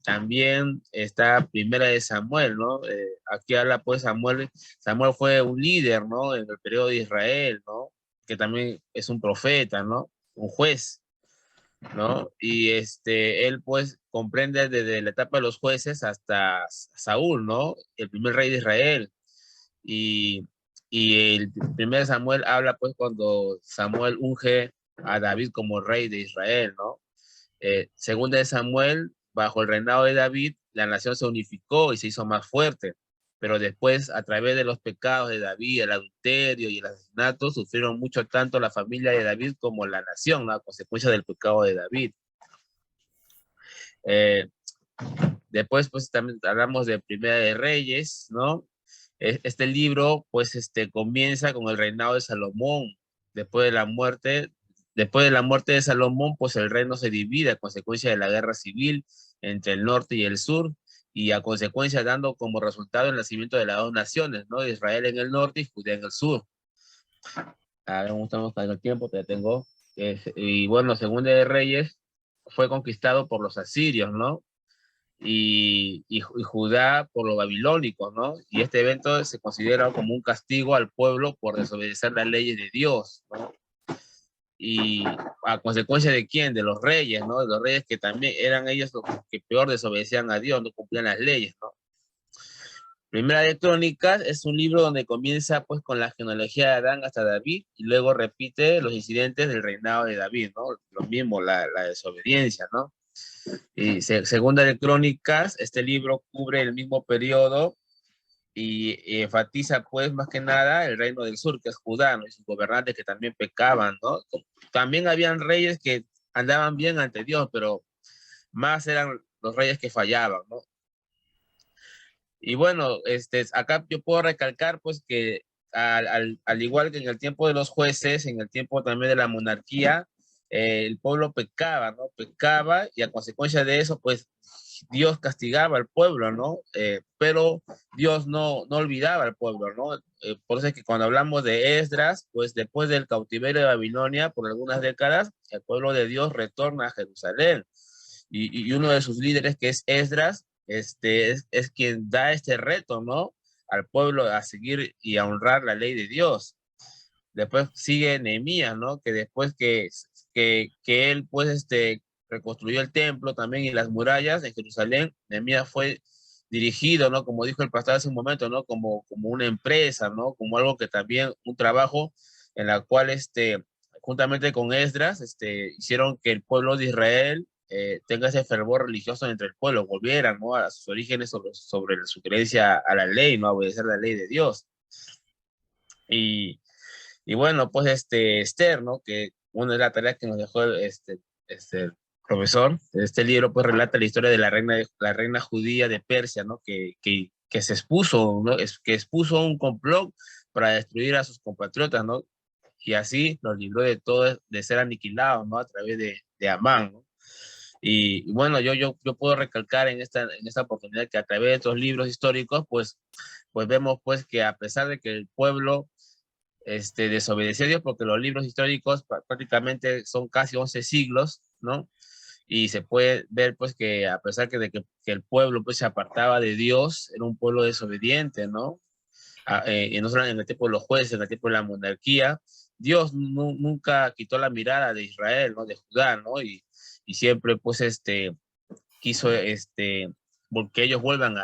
También está Primera de Samuel, ¿no? Aquí habla pues Samuel fue un líder, ¿no? En el periodo de Israel, ¿no? Que también es un profeta, ¿no? Un juez, ¿no? Y él pues comprende desde la etapa de los jueces hasta Saúl, ¿no? El primer rey de Israel. Y, y el primer Samuel habla pues cuando Samuel unge a David como rey de Israel, ¿no? Segunda de Samuel, bajo el reinado de David, la nación se unificó y se hizo más fuerte. Pero después, a través de los pecados de David, el adulterio y el asesinato, sufrieron mucho tanto la familia de David como la nación, ¿no?, a consecuencia del pecado de David. Eh, Después, pues también hablamos de Primera de Reyes, ¿no? Este libro, pues, comienza con el reinado de Salomón. Después de la muerte, después de la muerte de Salomón, pues el reino se divide a consecuencia de la guerra civil entre el norte y el sur, y a consecuencia dando como resultado el nacimiento de las dos naciones, ¿no? Israel en el norte y Judea en el sur. Ahora estamos con el tiempo, te tengo. Y bueno, Segunda de Reyes fue conquistado por los asirios, ¿no? Y Judá por los babilónicos, ¿no? Y este evento se considera como un castigo al pueblo por desobedecer las leyes de Dios, ¿no? Y a consecuencia de quién, de los reyes, ¿no? De los reyes que también eran ellos los que peor desobedecían a Dios, no cumplían las leyes, ¿no? Primera de Crónicas es un libro donde comienza pues con la genealogía de Adán hasta David y luego repite los incidentes del reinado de David, ¿no? Lo mismo, la desobediencia, ¿no? Y Segunda de Crónicas, este libro cubre el mismo periodo y enfatiza pues más que nada el reino del sur, que es Judá, ¿no? Y sus gobernantes que también pecaban, ¿no? También habían reyes que andaban bien ante Dios, pero más eran los reyes que fallaban, ¿no? Y bueno, acá yo puedo recalcar pues que al igual que en el tiempo de los jueces, en el tiempo también de la monarquía, el pueblo pecaba, ¿no? Pecaba y a consecuencia de eso, pues Dios castigaba al pueblo, ¿no? Pero Dios no olvidaba al pueblo, ¿no? Por eso es que cuando hablamos de Esdras, pues después del cautiverio de Babilonia, por algunas décadas, el pueblo de Dios retorna a Jerusalén. Y uno de sus líderes, que es Esdras, es quien da este reto, ¿no? Al pueblo a seguir y a honrar la ley de Dios. Después sigue Nehemías, ¿no? Que después que él, pues, reconstruyó el templo también y las murallas en Jerusalén, Nehemías fue dirigido, ¿no? Como dijo el pastor hace un momento, ¿no? Como una empresa, ¿no? Como algo que también, un trabajo en la cual, juntamente con Esdras, hicieron que el pueblo de Israel tenga ese fervor religioso entre el pueblo, volvieran, ¿no?, a sus orígenes sobre su creencia a la ley, ¿no?, a obedecer la ley de Dios. Y bueno, pues Esther, ¿no?, que una de las tareas que nos dejó el profesor, este libro pues relata la historia de la reina judía de Persia, ¿no?, que se expuso, ¿no?, que expuso un complot para destruir a sus compatriotas, ¿no?, y así los libró de todo, de ser aniquilados, ¿no?, a través de Amán, ¿no? Y bueno, yo puedo recalcar en esta oportunidad que a través de estos libros históricos, pues vemos pues que a pesar de que el pueblo desobedeció a Dios, porque los libros históricos prácticamente son casi 11 siglos, ¿no? Y se puede ver pues que a pesar que el pueblo pues se apartaba de Dios, era un pueblo desobediente, ¿no? Y no solo en el tiempo de los jueces, en el tiempo de la monarquía, Dios nunca quitó la mirada de Israel, ¿no?, de Judá, ¿no? Y siempre pues quiso que ellos vuelvan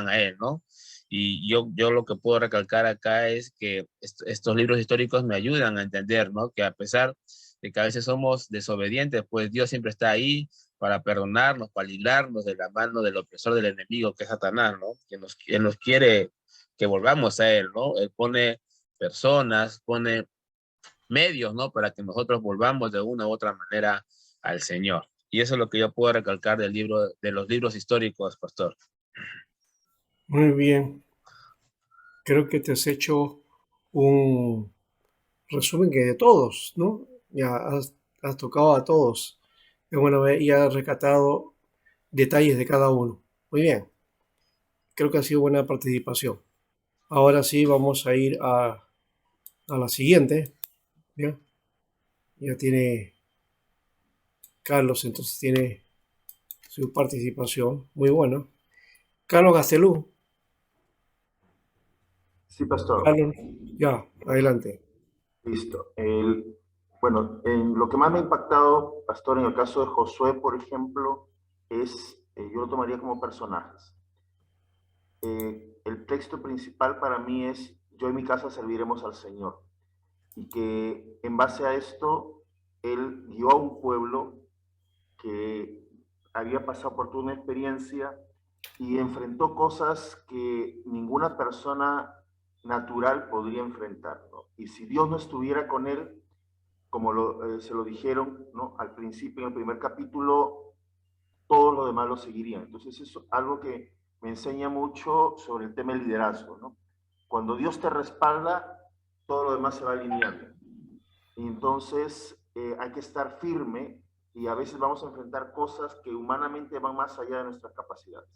a él, ¿no? Y yo lo que puedo recalcar acá es que estos libros históricos me ayudan a entender, ¿no?, que a pesar de que a veces somos desobedientes, pues Dios siempre está ahí para perdonarnos, para librarnos de la mano del opresor, del enemigo, que es Satanás, ¿no? Él nos quiere que volvamos a él, ¿no? Él pone personas, pone medios, ¿no?, para que nosotros volvamos de una u otra manera al Señor. Y eso es lo que yo puedo recalcar de los libros históricos, pastor. Muy bien. Creo que te has hecho un resumen que de todos, ¿no? Ya has tocado a todos de buena vez y has rescatado detalles de cada uno. Muy bien. Creo que ha sido buena participación. Ahora sí vamos a ir a la siguiente. ¿Ya? Ya tiene Carlos, entonces tiene su participación. Muy buena. Carlos Gastelú. Sí, pastor. Carlos, ya, adelante. Listo. Bueno, en lo que más me ha impactado, pastor, en el caso de Josué, por ejemplo, es, yo lo tomaría como personajes. El texto principal para mí es, yo en mi casa serviremos al Señor. Y que en base a esto, él guió a un pueblo que había pasado por toda una experiencia y enfrentó cosas que ninguna persona natural podría enfrentar, ¿no? Y si Dios no estuviera con él, como se lo dijeron, ¿no?, al principio, en el primer capítulo, todos los demás lo seguirían. Entonces es algo que me enseña mucho sobre el tema del liderazgo, ¿no? Cuando Dios te respalda, todo lo demás se va alineando. Y entonces hay que estar firme y a veces vamos a enfrentar cosas que humanamente van más allá de nuestras capacidades.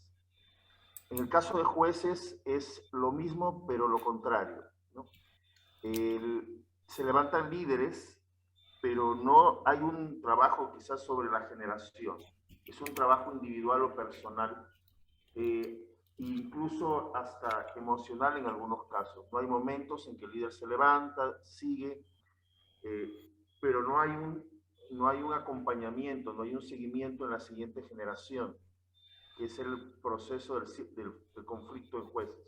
En el caso de jueces es lo mismo, pero lo contrario, ¿no? Se levantan líderes, pero no hay un trabajo quizás sobre la generación. Es un trabajo individual o personal, incluso hasta emocional en algunos casos. No hay momentos en que el líder se levanta, sigue, pero no hay un acompañamiento, no hay un seguimiento en la siguiente generación, que es el proceso del conflicto en jueces.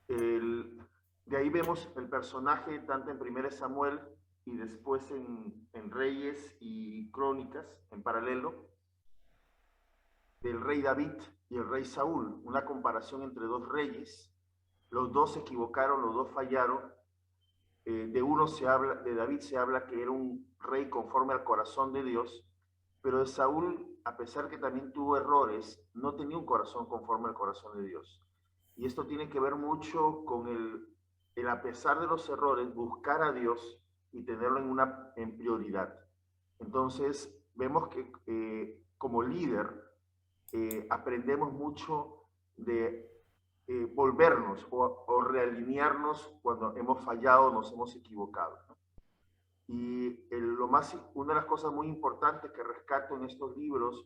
De ahí vemos el personaje tanto en 1 Samuel y después en Reyes y Crónicas, en paralelo, del rey David y el rey Saúl, una comparación entre dos reyes. Los dos se equivocaron, los dos fallaron. De David se habla que era un rey conforme al corazón de Dios, pero de Saúl, a pesar que también tuvo errores, no tenía un corazón conforme al corazón de Dios. Y esto tiene que ver mucho con el a pesar de los errores, buscar a Dios y tenerlo en prioridad. Entonces, vemos que como líder aprendemos mucho de volvernos o realinearnos cuando hemos fallado, nos hemos equivocado, ¿no? Y una de las cosas muy importantes que rescato en estos libros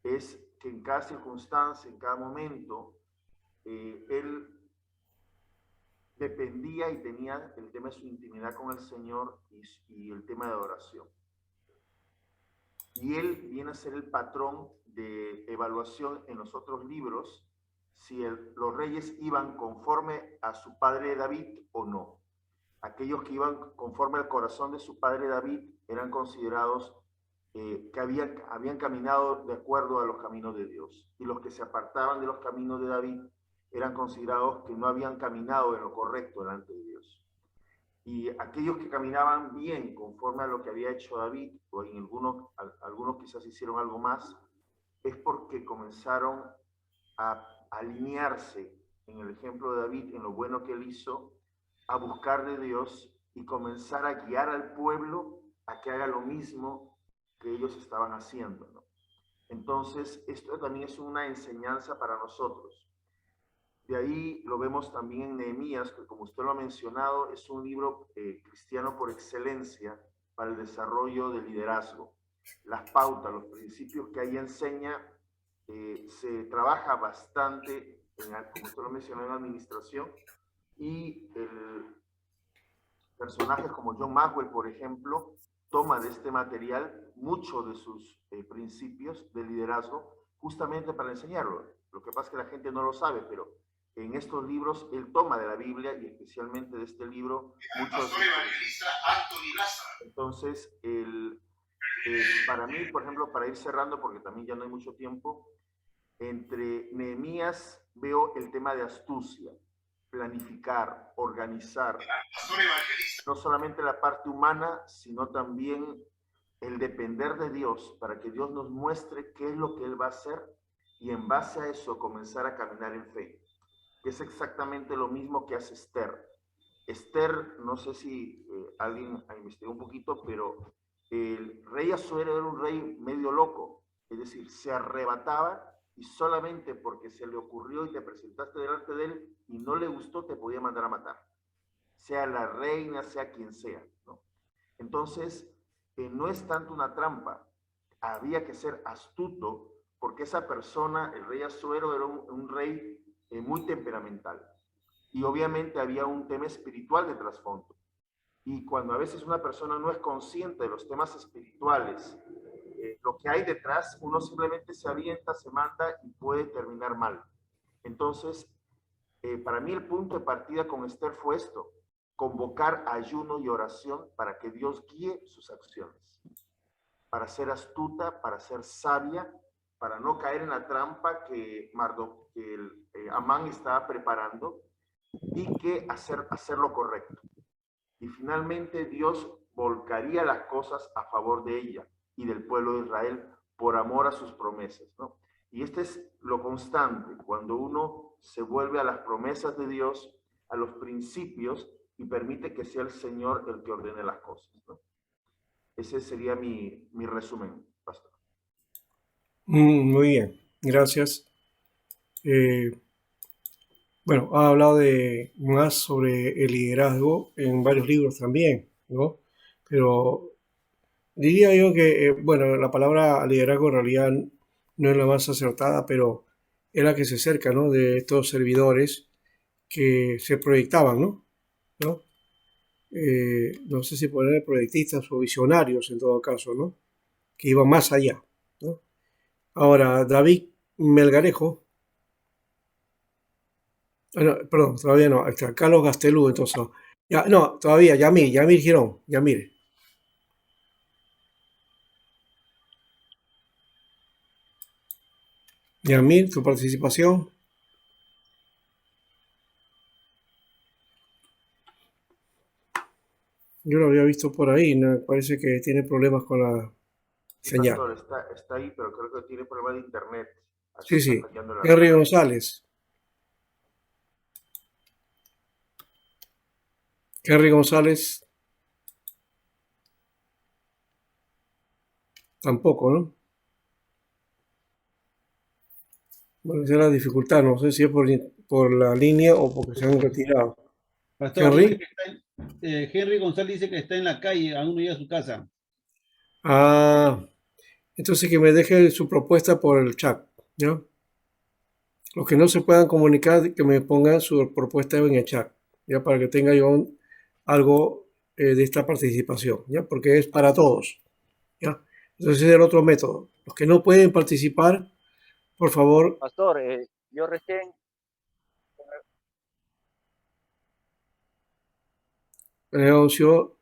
es que en cada circunstancia, en cada momento, él dependía y tenía el tema de su intimidad con el Señor y el tema de adoración. Y él viene a ser el patrón de evaluación en los otros libros, si los reyes iban conforme a su padre David o no. Aquellos que iban conforme al corazón de su padre David eran considerados que habían caminado de acuerdo a los caminos de Dios. Y los que se apartaban de los caminos de David eran considerados que no habían caminado en lo correcto delante de Dios. Y aquellos que caminaban bien conforme a lo que había hecho David, o en algunos quizás hicieron algo más, es porque comenzaron a alinearse en el ejemplo de David, en lo bueno que él hizo, a buscar de Dios y comenzar a guiar al pueblo a que haga lo mismo que ellos estaban haciendo, ¿no? Entonces, esto también es una enseñanza para nosotros. De ahí lo vemos también en Nehemías, que como usted lo ha mencionado, es un libro cristiano por excelencia para el desarrollo del liderazgo. Las pautas, los principios que ahí enseña, se trabaja bastante, como usted lo mencionó, en administración, y personajes como John Maxwell, por ejemplo, toma de este material muchos de sus principios de liderazgo justamente para enseñarlo. Lo que pasa es que la gente no lo sabe, pero en estos libros él toma de la Biblia y especialmente de este libro muchos. Entonces, para mí, por ejemplo, para ir cerrando, porque también ya no hay mucho tiempo, entre Nehemías veo el tema de astucia, planificar, organizar, no solamente la parte humana, sino también el depender de Dios para que Dios nos muestre qué es lo que Él va a hacer y en base a eso comenzar a caminar en fe. Es exactamente lo mismo que hace Esther. Esther, no sé si alguien investigó un poquito, pero el rey Asuero era un rey medio loco, es decir, se arrebataba y solamente porque se le ocurrió y te presentaste delante de él y no le gustó, te podía mandar a matar, sea la reina, sea quien sea, ¿no? Entonces, no es tanto una trampa, había que ser astuto porque esa persona, el rey Asuero, era un rey muy temperamental y obviamente había un tema espiritual de trasfondo. Y cuando a veces una persona no es consciente de los temas espirituales, lo que hay detrás, uno simplemente se avienta, se manda y puede terminar mal. Entonces, para mí el punto de partida con Esther fue esto, convocar ayuno y oración para que Dios guíe sus acciones, para ser astuta, para ser sabia, para no caer en la trampa que Amán estaba preparando y que hacer lo correcto. Y finalmente Dios volcaría las cosas a favor de ella y del pueblo de Israel por amor a sus promesas, ¿no? Y este es lo constante, cuando uno se vuelve a las promesas de Dios, a los principios y permite que sea el Señor el que ordene las cosas, ¿no? Ese sería mi resumen, pastor. Muy bien, gracias. Bueno, ha hablado más sobre el liderazgo en varios libros también, ¿no? Pero diría yo que, bueno, la palabra liderazgo en realidad no es la más acertada, pero es la que se acerca, ¿no? De estos servidores que se proyectaban, ¿no? No sé si poner proyectistas o visionarios en todo caso, ¿no? Que iban más allá, ¿no? Ahora, David Melgarejo, no, perdón, todavía no, está Carlos Gastelú, entonces no. Ya, no, todavía, Yamir Girón, Yamir. Yamir, tu participación. Yo lo había visto por ahí, ¿no? Parece que tiene problemas con la Sí, señal. pastor, está ahí, pero creo que tiene problemas de internet. Así Sí, está sí. fallando la Henry red. González. Henry González tampoco, ¿no? Bueno, esa es la dificultad, no sé si es por la línea o porque se han retirado. Pastor, dice Henry. que Henry González dice que está en la calle, aún no llega a su casa. Ah, entonces que me deje su propuesta por el chat, ¿no? Los que no se puedan comunicar, que me pongan su propuesta en el chat, ya para que tenga yo algo de esta participación, ya, porque es para todos, ya. Entonces ese es el otro método. Los que no pueden participar, por favor. Pastor, yo recién... Anuncio.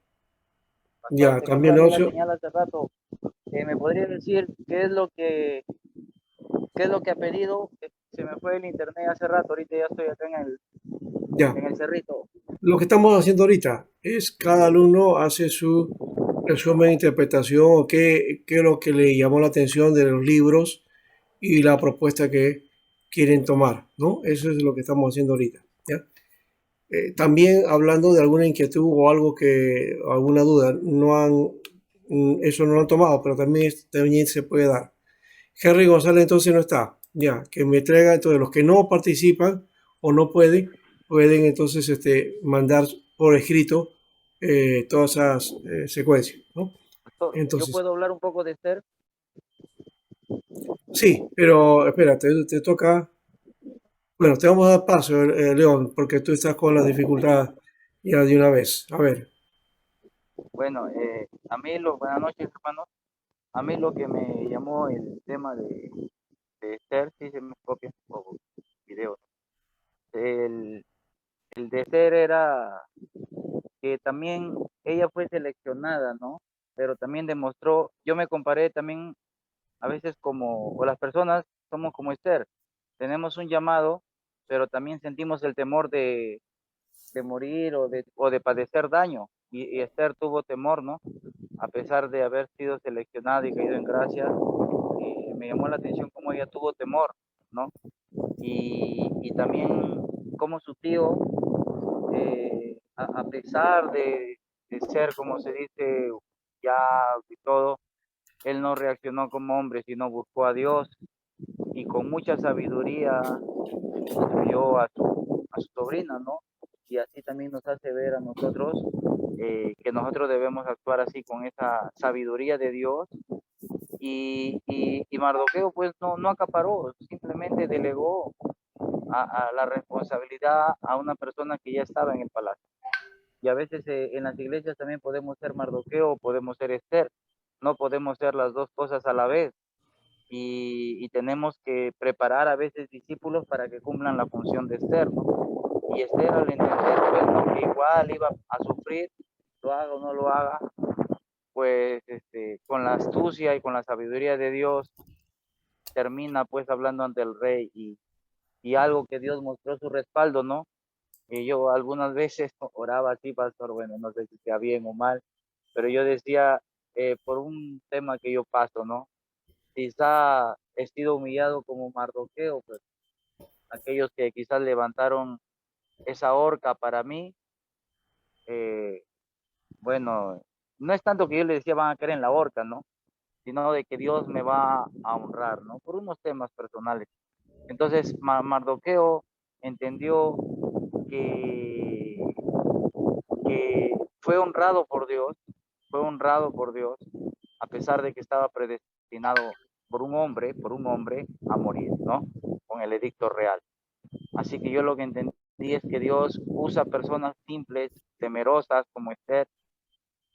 Ya, Se me también fue a mí la Leoncio. señal hace rato. ¿Me podría decir qué es lo que ha pedido? Se me fue el internet hace rato, ahorita ya estoy acá Ya. en el cerrito. Lo que estamos haciendo ahorita es cada alumno hace su resumen, interpretación, o qué es lo que le llamó la atención de los libros y la propuesta que quieren tomar, ¿no? Eso es lo que estamos haciendo ahorita, ¿ya? También hablando de alguna inquietud o algo que, alguna duda, eso no lo han tomado, pero también se puede dar. Henry González entonces no está, ya, que me traiga, entonces los que no participan o no pueden entonces mandar por escrito todas esas secuencias, ¿no? Pastor, ¿yo Entonces, puedo hablar un poco de Esther? sí, pero espérate, te toca, bueno, te vamos a dar paso, León, porque tú estás con la dificultad ya de una vez. A ver, Bueno, buenas noches, hermanos. A mí lo que me llamó el tema de Esther, sí se me copia o video. El, el de Esther era que también ella fue seleccionada, ¿no? Pero también demostró, yo me comparé también a veces o las personas somos como Esther, tenemos un llamado, pero también sentimos el temor de morir o de padecer daño. Y Esther tuvo temor, ¿no? A pesar de haber sido seleccionada y caído en gracia, me llamó la atención cómo ella tuvo temor, ¿no? Y también como su tío, a pesar de ser, como se dice, ya y todo, él no reaccionó como hombre, sino buscó a Dios y con mucha sabiduría instruyó a su sobrina, ¿no? Y así también nos hace ver a nosotros que nosotros debemos actuar así con esa sabiduría de Dios. Y Mardoqueo pues no acaparó, simplemente delegó a la responsabilidad a una persona que ya estaba en el palacio. Y a veces en las iglesias también podemos ser Mardoqueo o podemos ser Esther. No podemos ser las dos cosas a la vez. Y tenemos que preparar a veces discípulos para que cumplan la función de Esther, ¿no? Y Esther al entender pues, ¿no? que igual iba a sufrir, lo haga o no lo haga, pues con la astucia y con la sabiduría de Dios termina pues hablando ante el rey y algo que Dios mostró su respaldo, ¿no? Y yo algunas veces oraba así, pastor, bueno, no sé si sea bien o mal, pero yo decía, por un tema que yo paso, ¿no? Quizá he sido humillado como Mardoqueo, pues aquellos que quizás levantaron esa horca para mí, eh, bueno, no es tanto que yo le decía van a caer en la horca, ¿no? Sino de que Dios me va a honrar, ¿no? Por unos temas personales. Entonces Mardoqueo entendió que, que fue honrado por Dios, a pesar de que estaba predestinado por un hombre a morir, ¿no? Con el edicto real. Así que yo lo que entendí es que Dios usa personas simples, temerosas como Esther,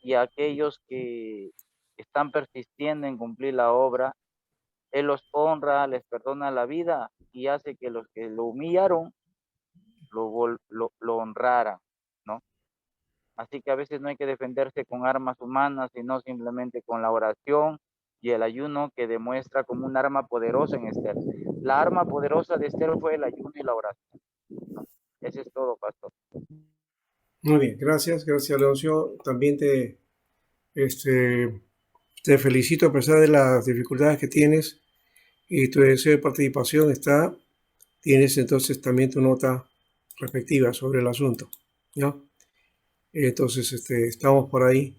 y a aquellos que están persistiendo en cumplir la obra, Él los honra, les perdona la vida y hace que los que lo humillaron lo honraran, ¿no? Así que a veces no hay que defenderse con armas humanas, sino simplemente con la oración y el ayuno que demuestra como un arma poderosa en Esther. La arma poderosa de Esther fue el ayuno y la oración, ¿no? Ese es todo, pastor. muy bien, gracias, Leoncio. También te felicito a pesar de las dificultades que tienes y tu deseo de participación está. Tienes entonces también tu nota respectiva sobre el asunto, ¿no? Entonces, estamos por ahí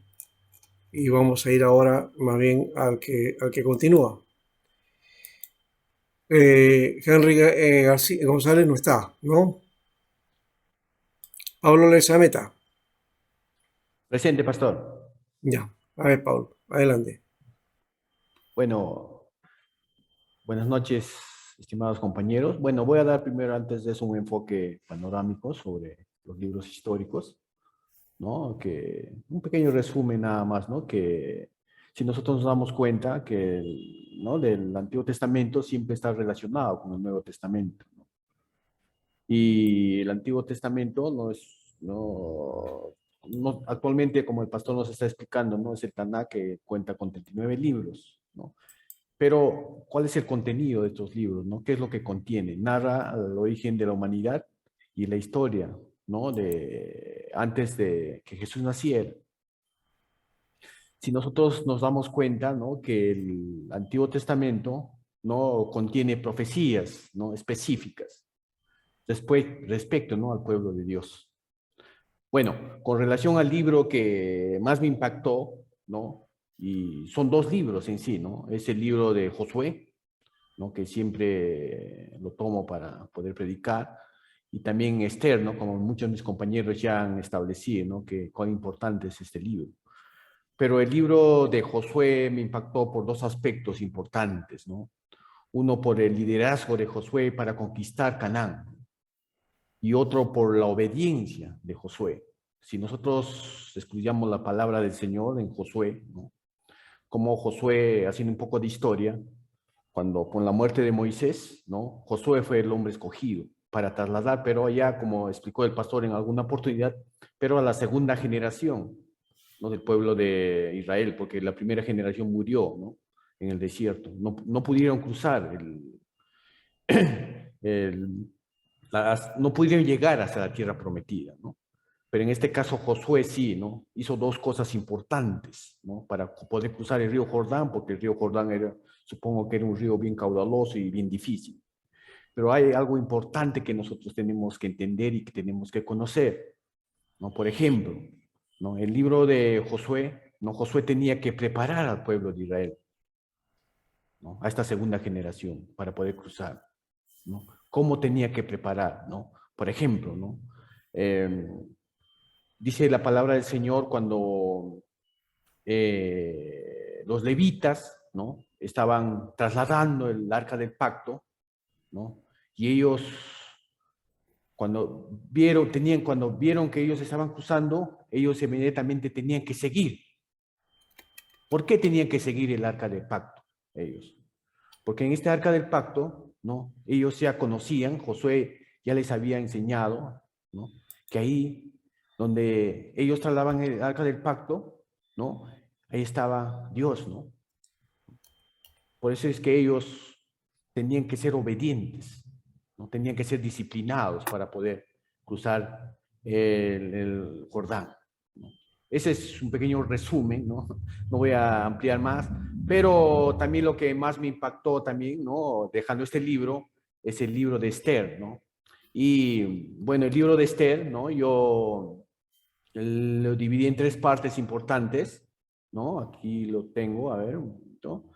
y vamos a ir ahora más bien al que continúa. Henry González no está, ¿no? Pablo Lezameta. Presente, pastor. Ya, a ver, Pablo, adelante. Bueno, buenas noches, estimados compañeros. Bueno, voy a dar primero, antes de eso, un enfoque panorámico sobre los libros históricos, ¿no? Un pequeño resumen nada más, ¿no? Que si nosotros nos damos cuenta que ¿no? del Antiguo Testamento siempre está relacionado con el Nuevo Testamento, ¿no? Y el Antiguo Testamento no actualmente, como el pastor nos está explicando, ¿no? Es el Taná que cuenta con 39 libros, ¿no? Pero, ¿cuál es el contenido de estos libros, no? ¿Qué es lo que contiene? Narra el origen de la humanidad y la historia, ¿no? Antes de que Jesús naciera. Si nosotros nos damos cuenta, ¿no? Que el Antiguo Testamento, ¿no? Contiene profecías, ¿no? Específicas respecto, ¿no? Al pueblo de Dios. Bueno, con relación al libro que más me impactó, ¿no? Y son dos libros en sí, ¿no? Es el libro de Josué, ¿no? Que siempre lo tomo para poder predicar, y también Esther, ¿no? Como muchos de mis compañeros ya han establecido, ¿no? Que cuán importante es este libro. Pero el libro de Josué me impactó por dos aspectos importantes, ¿no? Uno por el liderazgo de Josué para conquistar Canaán, y otro por la obediencia de Josué. Si nosotros estudiamos la palabra del Señor en Josué, ¿no? Como Josué, haciendo un poco de historia, cuando con la muerte de Moisés, ¿no? Josué fue el hombre escogido para trasladar, pero allá, como explicó el pastor en alguna oportunidad, pero a la segunda generación, ¿no? Del pueblo de Israel, porque la primera generación murió, ¿no? En el desierto. No pudieron cruzar no pudieron llegar hasta la tierra prometida, ¿no? Pero en este caso Josué sí, ¿no? Hizo dos cosas importantes, ¿no? Para poder cruzar el río Jordán, porque el río Jordán supongo que era un río bien caudaloso y bien difícil. Pero hay algo importante que nosotros tenemos que entender y que tenemos que conocer, ¿no? Por ejemplo, ¿no? El libro de Josué, ¿no? Josué tenía que preparar al pueblo de Israel, ¿no? A esta segunda generación para poder cruzar, ¿no? ¿Cómo tenía que preparar, ¿no? Por ejemplo, ¿no? Dice la palabra del Señor cuando los levitas, ¿no? Estaban trasladando el arca del pacto, ¿no? Y ellos, cuando vieron que ellos estaban cruzando, ellos inmediatamente tenían que seguir. ¿Por qué tenían que seguir el arca del pacto? Ellos. Porque en este arca del pacto, ¿no? Ellos ya conocían, Josué ya les había enseñado, ¿no? Que ahí donde ellos trasladaban el arca del pacto, ¿no? Ahí estaba Dios, ¿no? Por eso es que ellos tenían que ser obedientes, ¿no? Tenían que ser disciplinados para poder cruzar el Jordán, ¿no? Ese es un pequeño resumen, ¿no? No voy a ampliar más, pero también lo que más me impactó también, ¿no? Dejando este libro, es el libro de Esther, ¿no? Y bueno, el libro de Esther, ¿no? Yo lo dividí en tres partes importantes, ¿no? Aquí lo tengo, a ver un momento.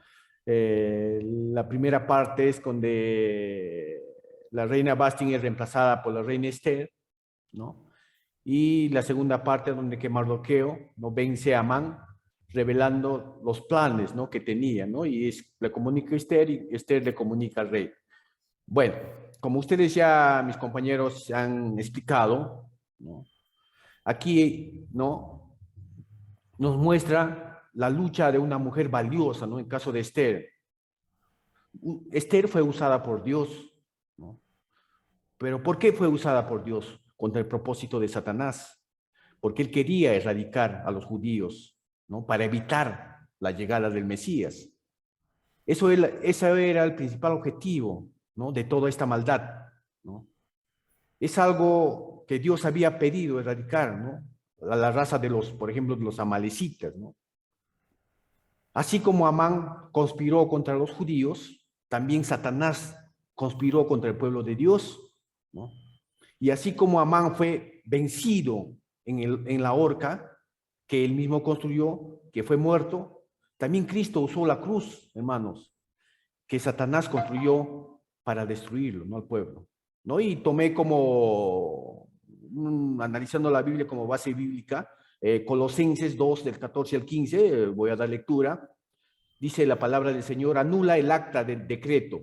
La primera parte es donde la reina Vasti es reemplazada por la reina Esther, ¿no? Y la segunda parte donde que Mardoqueo, ¿no? Vence a Amán, revelando los planes, ¿no? Que tenía, ¿no? Y le comunica a Esther y Esther le comunica al rey. Bueno, como ustedes ya, mis compañeros, han explicado, ¿no? Aquí, ¿no? Nos muestra la lucha de una mujer valiosa, ¿no? En caso de Esther. Esther fue usada por Dios, ¿no? Pero ¿por qué fue usada por Dios? Contra el propósito de Satanás. Porque él quería erradicar a los judíos, ¿no? Para evitar la llegada del Mesías. Ese era el principal objetivo, ¿no? De toda esta maldad, ¿no? Es algo que Dios había pedido erradicar, ¿no? A la raza de los, por ejemplo, de los amalecitas, ¿no? Así como Amán conspiró contra los judíos, también Satanás conspiró contra el pueblo de Dios, ¿no? Y así como Amán fue vencido en la horca que él mismo construyó, que fue muerto, también Cristo usó la cruz, hermanos, que Satanás construyó para destruirlo, ¿no? Al pueblo, ¿no? Y tomé como, analizando la Biblia como base bíblica, Colosenses 2, del 14 al 15, voy a dar lectura. Dice la palabra del Señor: anula el acta del decreto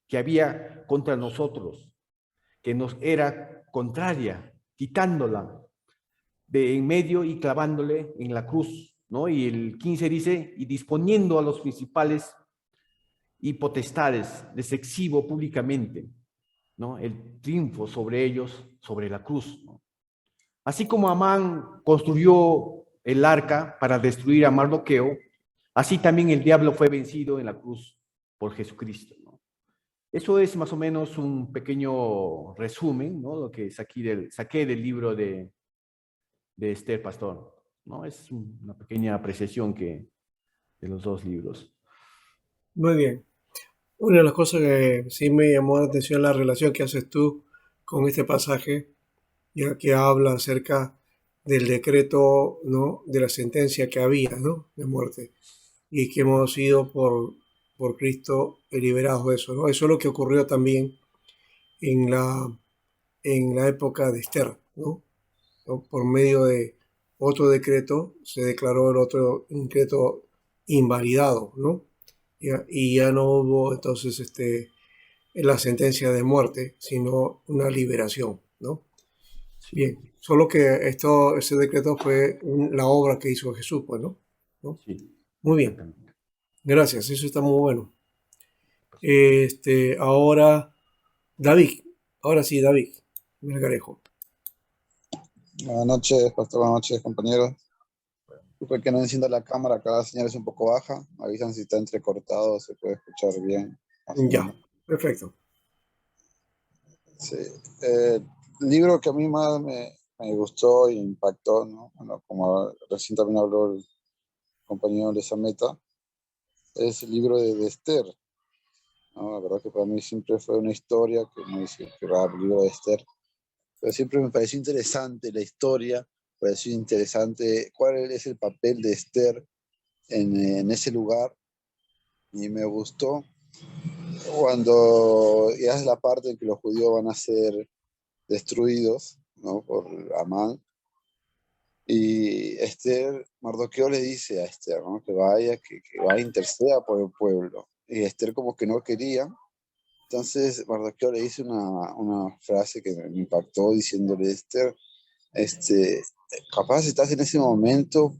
que había contra nosotros, que nos era contraria, quitándola de en medio y clavándole en la cruz, ¿no? Y el 15 dice: y disponiendo a los principales y potestades, les exhibo públicamente, ¿no? El triunfo sobre ellos, sobre la cruz, ¿no? Así como Amán construyó el arca para destruir a Mardoqueo, así también el diablo fue vencido en la cruz por Jesucristo, ¿no? Eso es más o menos un pequeño resumen, ¿no? Lo que saqué del libro de Esther Pastor, ¿no? Es una pequeña apreciación de los dos libros. Muy bien. Una de las cosas que sí me llamó la atención es la relación que haces tú con este pasaje, ya que habla acerca del decreto, ¿no? De la sentencia que había, ¿no? De muerte, y que hemos sido por Cristo liberados de eso, ¿no? Eso es lo que ocurrió también en la época de Esther, ¿no? Por medio de otro decreto se declaró el otro decreto invalidado, ¿no? Y ya no hubo entonces la sentencia de muerte, sino una liberación, ¿no? Sí, Bien, solo que ese decreto fue la obra que hizo Jesús, pues, ¿no? ¿No? sí, Muy bien, exactamente. gracias, eso está muy bueno. Ahora, David, ahora sí, David Melgarejo. Buenas noches, pastor. Buenas noches, compañeros. Disculpe que no encienda la cámara, acá la señal es un poco baja. Me avisan si está entrecortado, se puede escuchar bien, más o Ya, menos. perfecto. Sí. El libro que a mí más me gustó e impactó, ¿no? Bueno, como recién también habló el compañero Lezameta, es el libro de Esther, ¿no? La verdad que para mí siempre fue una historia que me dice que va el libro de Esther. Pero siempre me pareció interesante la historia, me pareció interesante cuál es el papel de Esther en ese lugar, y me gustó cuando ya es la parte en que los judíos van a ser destruidos, ¿no? Por Amán, y Esther, Mardoqueo le dice a Esther, ¿no? Que vaya, que vaya, interceda por el pueblo, y Esther como que no quería. Entonces Mardoqueo le dice una frase que me impactó, diciéndole: Esther, este, capaz estás en ese momento,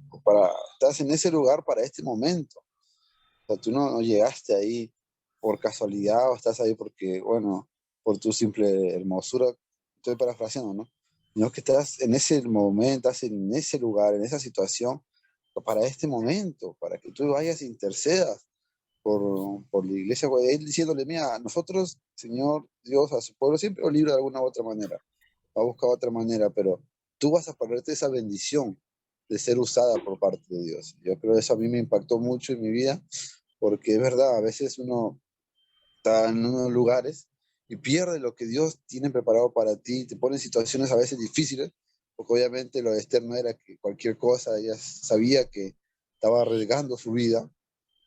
estás en ese lugar para este momento. O sea, tú no llegaste ahí por casualidad, o estás ahí porque, bueno, por tu simple hermosura. Estoy parafraseando, ¿no? No, que estás en ese momento, estás en ese lugar, en esa situación, para este momento, para que tú vayas e intercedas por la iglesia, güey. Él diciéndole: mira, nosotros, Señor Dios, a su pueblo siempre lo libra de alguna u otra manera, va a buscar otra manera, pero tú vas a perderte esa bendición de ser usada por parte de Dios. Yo creo que eso a mí me impactó mucho en mi vida, porque es verdad, a veces uno está en unos lugares y pierde lo que Dios tiene preparado para ti, te pone en situaciones a veces difíciles, porque obviamente lo de Esther no era que cualquier cosa, ella sabía que estaba arriesgando su vida.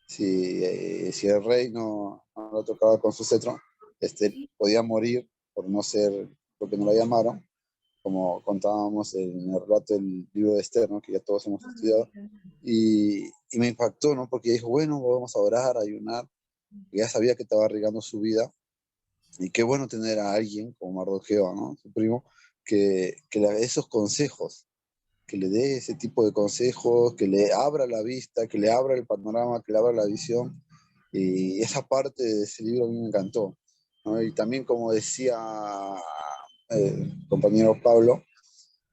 Si el rey no lo tocaba con su cetro, podía morir por no ser, porque no la llamaron, como contábamos en el relato del libro de Esther, ¿no? Que ya todos hemos estudiado, y me impactó, ¿no? Porque dijo: bueno, vamos a orar, a ayunar, que ya sabía que estaba arriesgando su vida, y qué bueno tener a alguien como Mardoqueo, ¿no? Su primo, que le dé esos consejos, que le dé ese tipo de consejos, que le abra la vista, que le abra el panorama, que le abra la visión, y esa parte de ese libro a mí me encantó, ¿no? Y también, como decía el compañero Pablo,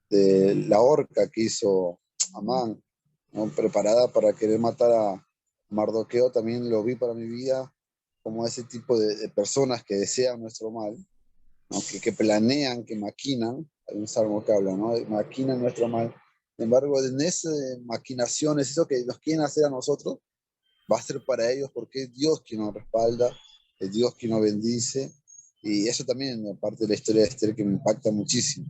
de la horca que hizo Amán, ¿no? Preparada para querer matar a Mardoqueo, también lo vi para mi vida como ese tipo de personas que desean nuestro mal, ¿no? Que planean, que maquinan. Hay un salmo que habla, ¿no? Maquinan nuestro mal. Sin embargo, en esas maquinaciones, eso que nos quieren hacer a nosotros, va a ser para ellos, porque es Dios quien nos respalda, es Dios quien nos bendice. Y eso también es parte de la historia de Esther que me impacta muchísimo,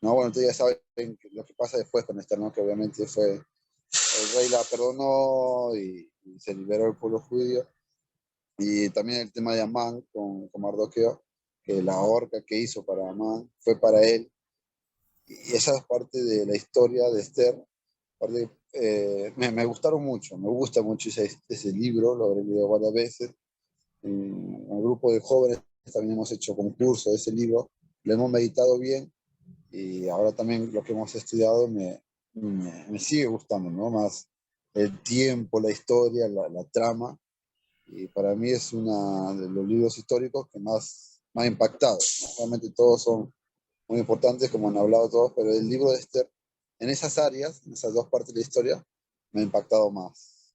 ¿no? Bueno, ustedes ya saben lo que pasa después con Esther, ¿no? Que obviamente fue, el rey la perdonó y se liberó el pueblo judío. Y también el tema de Amán con Mardoqueo, que la horca que hizo para Amán fue para él. Y esa es parte de la historia de Esther. Me gustaron mucho, me gusta mucho ese libro, lo habré leído varias veces. En un grupo de jóvenes también hemos hecho concurso de ese libro, lo hemos meditado bien, y ahora también lo que hemos estudiado me sigue gustando, ¿no? Más el tiempo, la historia, la trama, y para mí es uno de los libros históricos que más ha impactado, ¿no? Realmente todos son muy importantes, como han hablado todos, pero el libro de Esther, en esas áreas, en esas dos partes de la historia, me ha impactado más.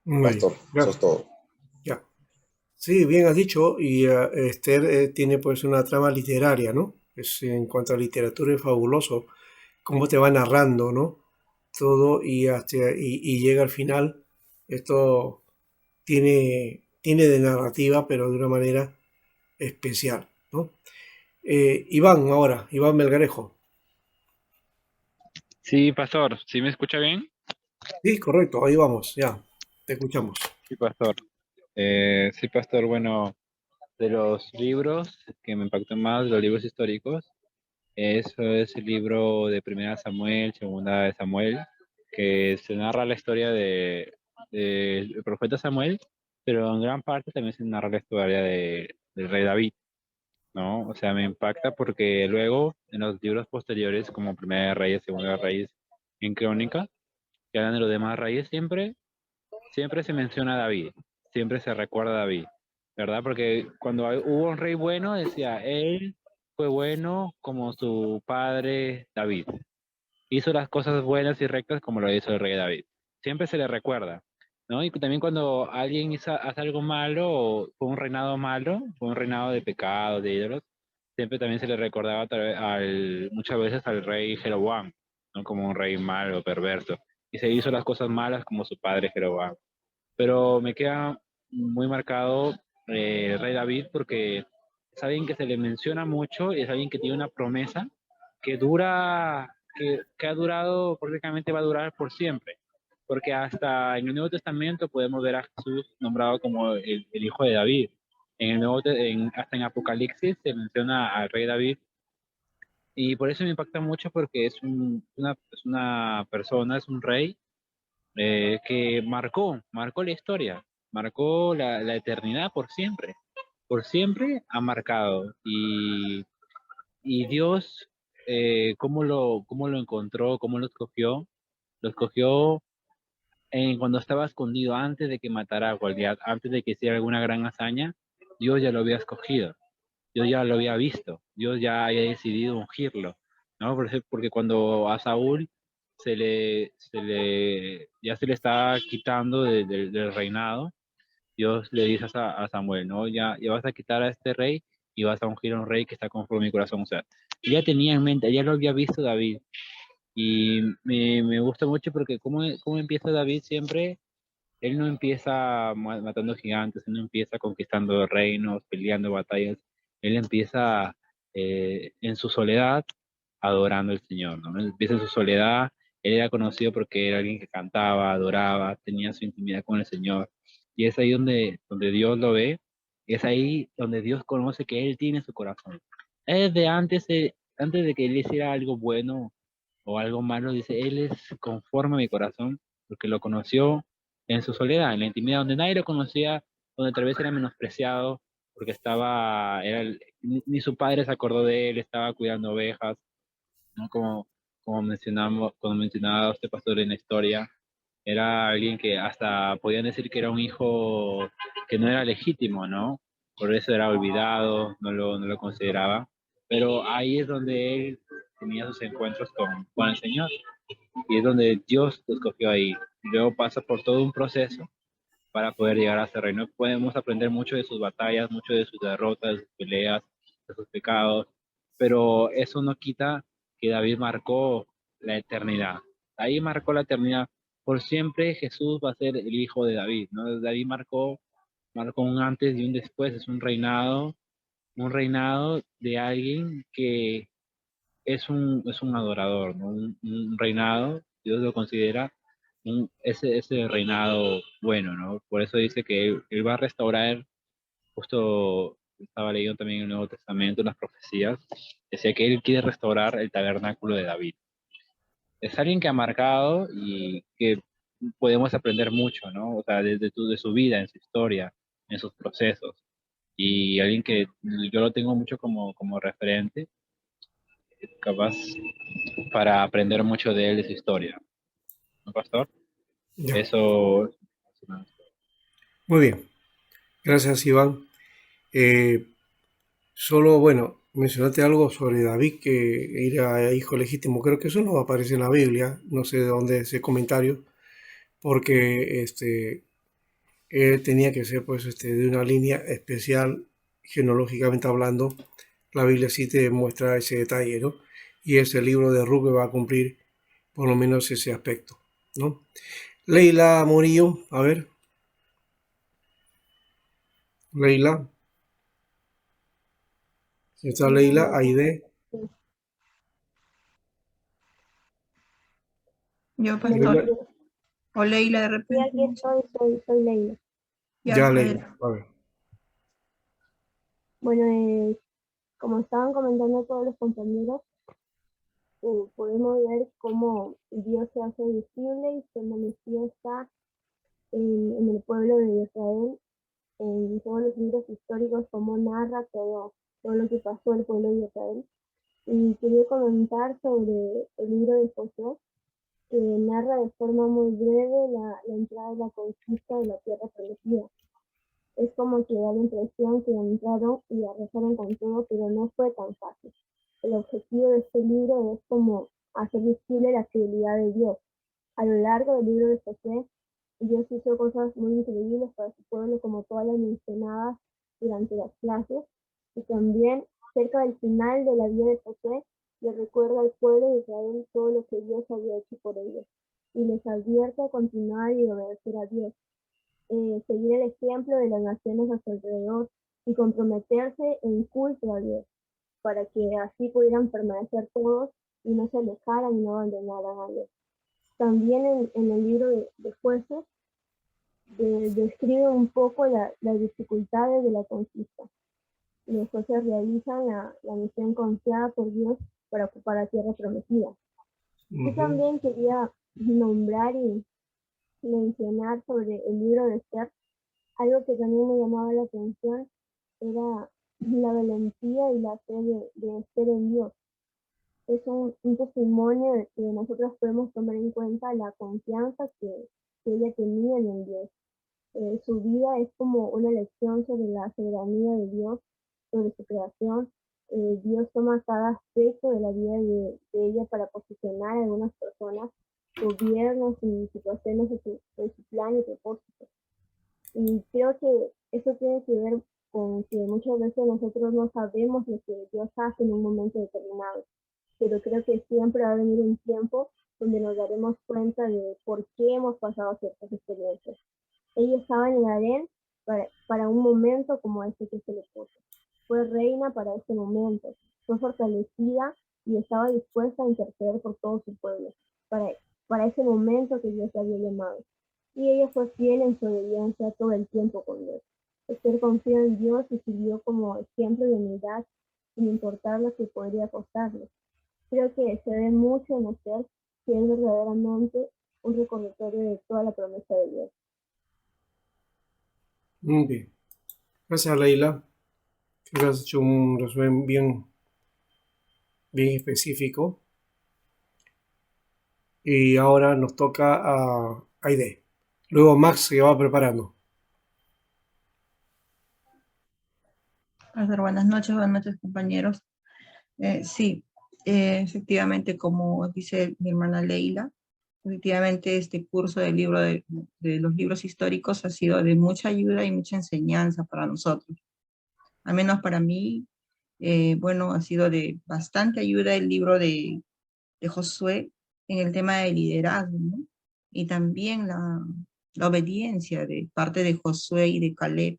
Muy bien. Pastor, eso es todo. Ya. Sí, bien has dicho, y Esther tiene pues una trama literaria, ¿no? En cuanto a literatura es fabuloso, cómo te va narrando, ¿no? Todo y llega al final. Esto tiene de narrativa, pero de una manera especial, ¿no? Iván Melgarejo. Sí, pastor, ¿sí me escucha bien? Sí, correcto, ahí vamos, ya, te escuchamos. Sí, pastor. Sí, pastor, bueno, de los libros que me impactó más, de los libros históricos, eso es el libro de Primera Samuel, Segunda de Samuel, que se narra la historia del profeta Samuel, pero en gran parte también se narra la historia del rey David, ¿no? O sea, me impacta porque luego en los libros posteriores, como Primera de Reyes, Segunda de Reyes, en Crónica, que hablan de los demás reyes, siempre se menciona a David, siempre se recuerda a David, ¿verdad? Porque cuando hubo un rey bueno, decía, él fue bueno como su padre David. Hizo las cosas buenas y rectas como lo hizo el rey David. Siempre se le recuerda, ¿no? Y también cuando alguien hace algo malo o fue un reinado malo, fue un reinado de pecado, de ídolos, siempre también se le recordaba muchas veces al rey Jeroboam, ¿no? Como un rey malo, perverso. Y se hizo las cosas malas como su padre Jeroboam. Pero me queda muy marcado el rey David porque es alguien que se le menciona mucho y es alguien que tiene una promesa que que ha durado, prácticamente va a durar por siempre. Porque hasta en el Nuevo Testamento podemos ver a Jesús nombrado como el hijo de David. Hasta en Apocalipsis se menciona al rey David y por eso me impacta mucho porque es una persona, es un rey que marcó la historia, marcó la eternidad por siempre ha marcado. Y Dios, cómo lo encontró, cómo lo escogió cuando estaba escondido, antes de que matara a Goliat, antes de que hiciera alguna gran hazaña, Dios ya lo había escogido, Dios ya lo había visto, Dios ya había decidido ungirlo, ¿no? Porque cuando a Saúl ya se le está quitando del reinado, Dios le dice a Samuel, ¿no? Ya vas a quitar a este rey y vas a ungir a un rey que está conforme a mi corazón. O sea, ya tenía en mente, ya lo había visto David. Y me gusta mucho porque cómo empieza David siempre, él no empieza matando gigantes, él no empieza conquistando reinos, peleando batallas, él empieza en su soledad adorando al Señor, ¿no? Él empieza en su soledad, él era conocido porque era alguien que cantaba, adoraba, tenía su intimidad con el Señor. Y es ahí donde Dios lo ve, es ahí donde Dios conoce que Él tiene su corazón. Desde antes de que Él hiciera algo bueno o algo malo, dice, Él es conforme a mi corazón, porque lo conoció en su soledad, en la intimidad, donde nadie lo conocía, donde tal vez era menospreciado, porque ni su padre se acordó de él, estaba cuidando ovejas, ¿no? Como mencionaba este pastor en la historia, era alguien que hasta podían decir que era un hijo que no era legítimo, ¿no? Por eso era olvidado, no lo consideraba, pero ahí es donde él tenía sus encuentros con el Señor, y es donde Dios lo escogió ahí. Luego pasa por todo un proceso para poder llegar a ese reino. Podemos aprender mucho de sus batallas, mucho de sus derrotas, de sus peleas, de sus pecados, pero eso no quita que David marcó la eternidad. Ahí marcó la eternidad. Por siempre Jesús va a ser el hijo de David, ¿no? David marcó un antes y un después, es un reinado de alguien que es un adorador, ¿no? Un reinado, Dios lo considera ese reinado bueno, ¿no? Por eso dice que él va a restaurar, justo estaba leyendo también en el Nuevo Testamento, las profecías, decía que él quiere restaurar el tabernáculo de David. Es alguien que ha marcado y que podemos aprender mucho, ¿no? O sea, de su vida, en su historia, en sus procesos. Y alguien que yo lo tengo mucho como referente, capaz para aprender mucho de él, de su historia. ¿No, pastor? Ya. Eso. Muy bien, gracias Iván. Solo, bueno, mencionaste algo sobre David, que era hijo legítimo. Creo que eso no aparece en la Biblia, no sé de dónde ese comentario, porque él tenía que ser pues de una línea especial, genealógicamente hablando. La Biblia sí te muestra ese detalle, ¿no? Y ese libro de Ruth va a cumplir por lo menos ese aspecto, ¿no? Leila Murillo, a ver. Leila, si está Leila, Aide. Yo, Leila, pastor. O Leila de Sí, repente. aquí estoy, soy Leila. Ya, ya a Leila, ver. a ver. Bueno, como estaban comentando todos los compañeros, podemos ver cómo Dios se hace visible y se manifiesta en el pueblo de Israel, en todos los libros históricos, cómo narra todo lo que pasó el pueblo de Israel. Y quería comentar sobre el libro de Josué, que narra de forma muy breve la entrada y la conquista de la tierra prometida. Es como que da la impresión que entraron y arrasaron con todo, pero no fue tan fácil. El objetivo de este libro es como hacer visible la fidelidad de Dios. A lo largo del libro de Josué, Dios hizo cosas muy increíbles para su pueblo, como todas las mencionadas durante las clases, y también cerca del final de la vida de Josué, le recuerda al pueblo de Israel todo lo que Dios había hecho por ellos, y les advierte a continuar y obedecer a Dios, seguir el ejemplo de las naciones a su alrededor y comprometerse en culto a Dios, para que así pudieran permanecer todos y no se alejaran y no abandonaran a Dios. También en el libro de Jueces describe un poco las dificultades de la conquista. Los jueces realizan la misión confiada por Dios para ocupar la tierra prometida. Yo también quería nombrar y mencionar sobre el libro de Esther. Algo que también me llamaba la atención era la valentía y la fe de Esther en Dios. Es un testimonio de que nosotros podemos tomar en cuenta la confianza que ella tenía en Dios. Su vida es como una lección sobre la soberanía de Dios, sobre su creación. Dios toma cada aspecto de la vida de ella para posicionar a algunas personas, gobiernos y situaciones de su plan y propósito. Y creo que eso tiene que ver con que muchas veces nosotros no sabemos lo que Dios hace en un momento determinado, pero creo que siempre va a venir un tiempo donde nos daremos cuenta de por qué hemos pasado ciertas experiencias. Ella estaba en el harén para un momento como este que se le puso. Fue reina para ese momento, fue fortalecida y estaba dispuesta a interceder por todo su pueblo, para ese momento que Dios la había llamado. Y ella fue fiel en su obediencia todo el tiempo con Dios. Esther confió en Dios y sirvió como ejemplo de humildad, sin importar lo que podría costarle. Creo que se ve mucho en Esther, que es verdaderamente un recordatorio de toda la promesa de Dios. Muy bien. Gracias, Leila. Creo que has hecho un resumen bien específico. Y ahora nos toca a Aide. Luego Max se va preparando. Buenas noches, compañeros. Sí, efectivamente, como dice mi hermana Leila, efectivamente este curso del libro de los libros históricos ha sido de mucha ayuda y mucha enseñanza para nosotros. Al menos para mí, bueno, ha sido de bastante ayuda el libro de Josué en el tema de liderazgo, ¿no? Y también la obediencia de parte de Josué y de Caleb.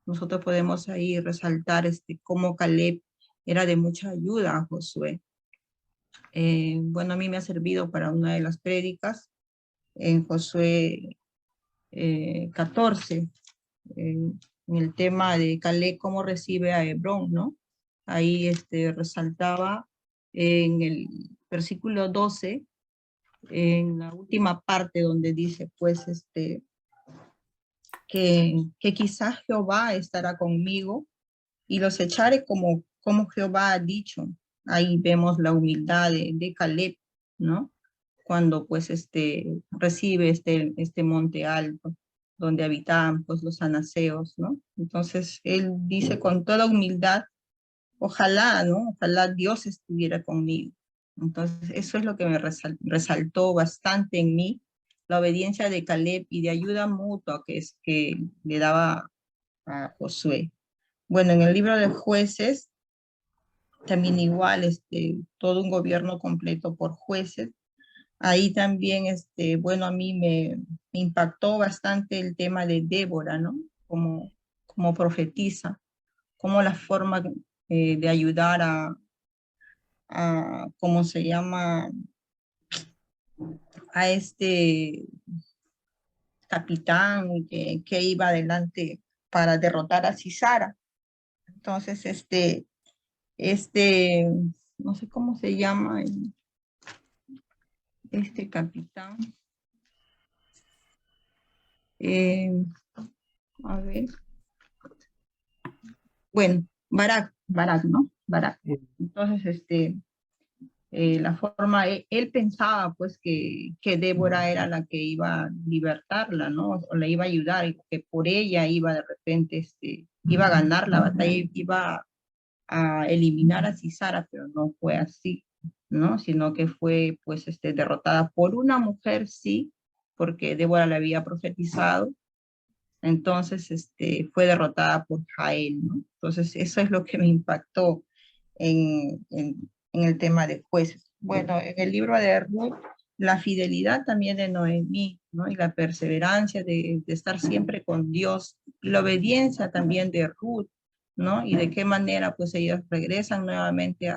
Nosotros podemos ahí resaltar cómo Caleb era de mucha ayuda a Josué. Bueno, a mí me ha servido para una de las prédicas en Josué 14, en el tema de Caleb, cómo recibe a Hebrón, ¿no? Ahí resaltaba en el versículo 12, en la última parte donde dice, pues, que quizás Jehová estará conmigo y los echaré como Jehová ha dicho. Ahí vemos la humildad de Caleb, ¿no? Cuando pues recibe este monte alto donde habitaban pues los anaseos, ¿no? Entonces él dice con toda humildad ojalá, ¿no? Ojalá Dios estuviera conmigo. Entonces, eso es lo que me resaltó bastante en mí, la obediencia de Caleb y de ayuda mutua que es que le daba a Josué. Bueno, en el libro de Jueces, también igual, todo un gobierno completo por jueces. Ahí también, bueno, a mí me impactó bastante el tema de Débora, ¿no? Como profetisa, como la forma de ayudar ¿cómo se llama? A este capitán que iba adelante para derrotar a Sisara. Entonces, no sé cómo se llama este capitán. A ver. Bueno, Barak, ¿no? Barak. Entonces, la forma, él pensaba pues que Débora era la que iba a libertarla, ¿no? O la iba a ayudar, y que por ella iba de repente, iba a ganar la batalla, iba a eliminar a Sisara, pero no fue así, ¿no? Sino que fue pues derrotada por una mujer, sí, porque Débora le había profetizado. Entonces, fue derrotada por Jael, ¿no? Entonces, eso es lo que me impactó en el tema de jueces. Bueno, en el libro de Ruth, la fidelidad también de Noemí, ¿no? Y la perseverancia de estar siempre con Dios, y la obediencia también de Ruth, ¿no? Y de qué manera, pues, ellos regresan nuevamente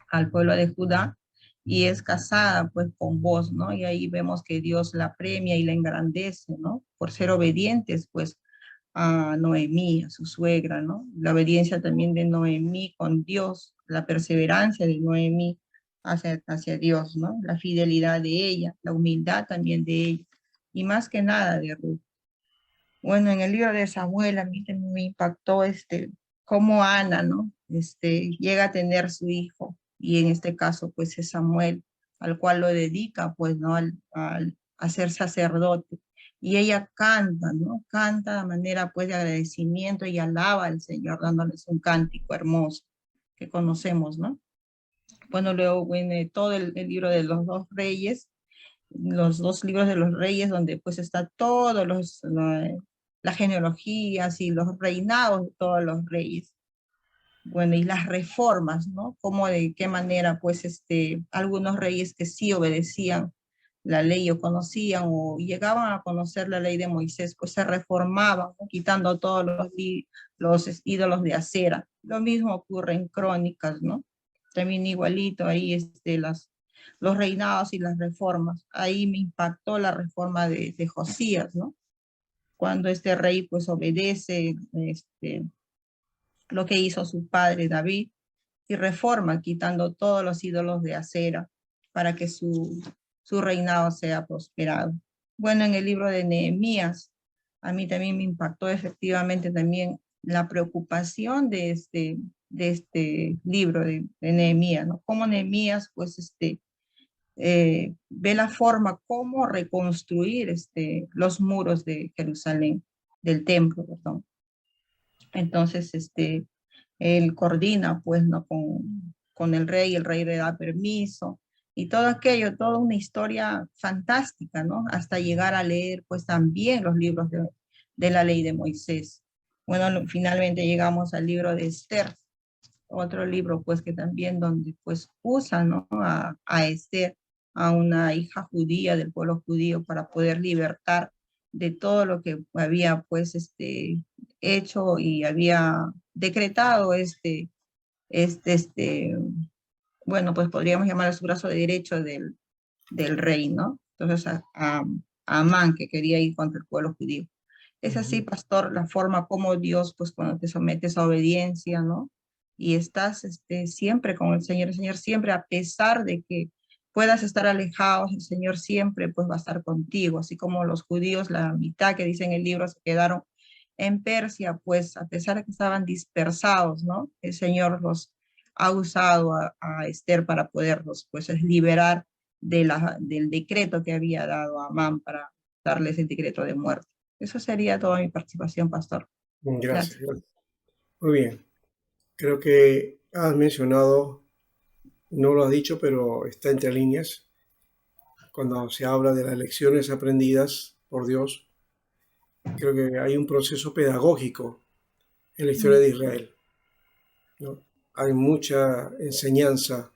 al pueblo de Judá, y es casada pues con vos, ¿no? Y ahí vemos que Dios la premia y la engrandece, ¿no? Por ser obedientes pues a Noemí, a su suegra, ¿no? La obediencia también de Noemí con Dios, la perseverancia de Noemí hacia Dios, ¿no? La fidelidad de ella, la humildad también de ella, y más que nada de Ruth. Bueno, en el libro de Samuel a mí también me impactó cómo Ana, ¿no? Llega a tener su hijo, y en este caso pues es Samuel, al cual lo dedica pues, ¿no? A ser sacerdote. Y ella canta, ¿no? Canta de manera pues de agradecimiento y alaba al Señor, dándoles un cántico hermoso que conocemos, ¿no? Bueno, luego viene todo el libro de los dos reyes, los dos libros de los reyes, donde pues está todos las genealogías y los reinados de todos los reyes. Bueno, y las reformas, ¿no? Cómo, de qué manera, pues, algunos reyes que sí obedecían la ley o conocían o llegaban a conocer la ley de Moisés, pues se reformaban, ¿no? Quitando todos los ídolos de acera. Lo mismo ocurre en Crónicas, ¿no? También igualito ahí, los reinados y las reformas. Ahí me impactó la reforma de Josías, ¿no? Cuando este rey pues obedece lo que hizo su padre David y reforma, quitando todos los ídolos de acera para que su reinado sea prosperado. Bueno, en el libro de Nehemías, a mí también me impactó efectivamente también la preocupación de este libro de Nehemías, ¿no? Cómo Nehemías pues ve la forma cómo reconstruir los muros de Jerusalén, del templo, perdón. Entonces, él coordina, pues, ¿no? Con el rey le da permiso, y todo aquello, toda una historia fantástica, ¿no? Hasta llegar a leer, pues, también los libros de la ley de Moisés. Bueno, finalmente llegamos al libro de Esther, otro libro, pues, que también donde, pues, usa, ¿no? A Esther, a una hija judía del pueblo judío, para poder libertar de todo lo que había, pues, hecho y había decretado bueno, pues podríamos llamar a su brazo de derecho del rey, ¿no? Entonces a Amán, que quería ir contra el pueblo judío. Es así, pastor, la forma como Dios, pues cuando te sometes a obediencia, ¿no? Y estás siempre con el Señor siempre, a pesar de que puedas estar alejados, el Señor siempre pues va a estar contigo, así como los judíos, la mitad que dice en el libro, se quedaron en Persia, pues a pesar de que estaban dispersados, ¿no? El Señor los ha usado a Esther para poderlos pues liberar del decreto que había dado a Amán para darles el decreto de muerte. Eso sería toda mi participación, pastor. Gracias. Muy bien. Creo que has mencionado, no lo has dicho, pero está entre líneas, cuando se habla de las lecciones aprendidas por Dios, creo que hay un proceso pedagógico en la historia de Israel, ¿no? Hay mucha enseñanza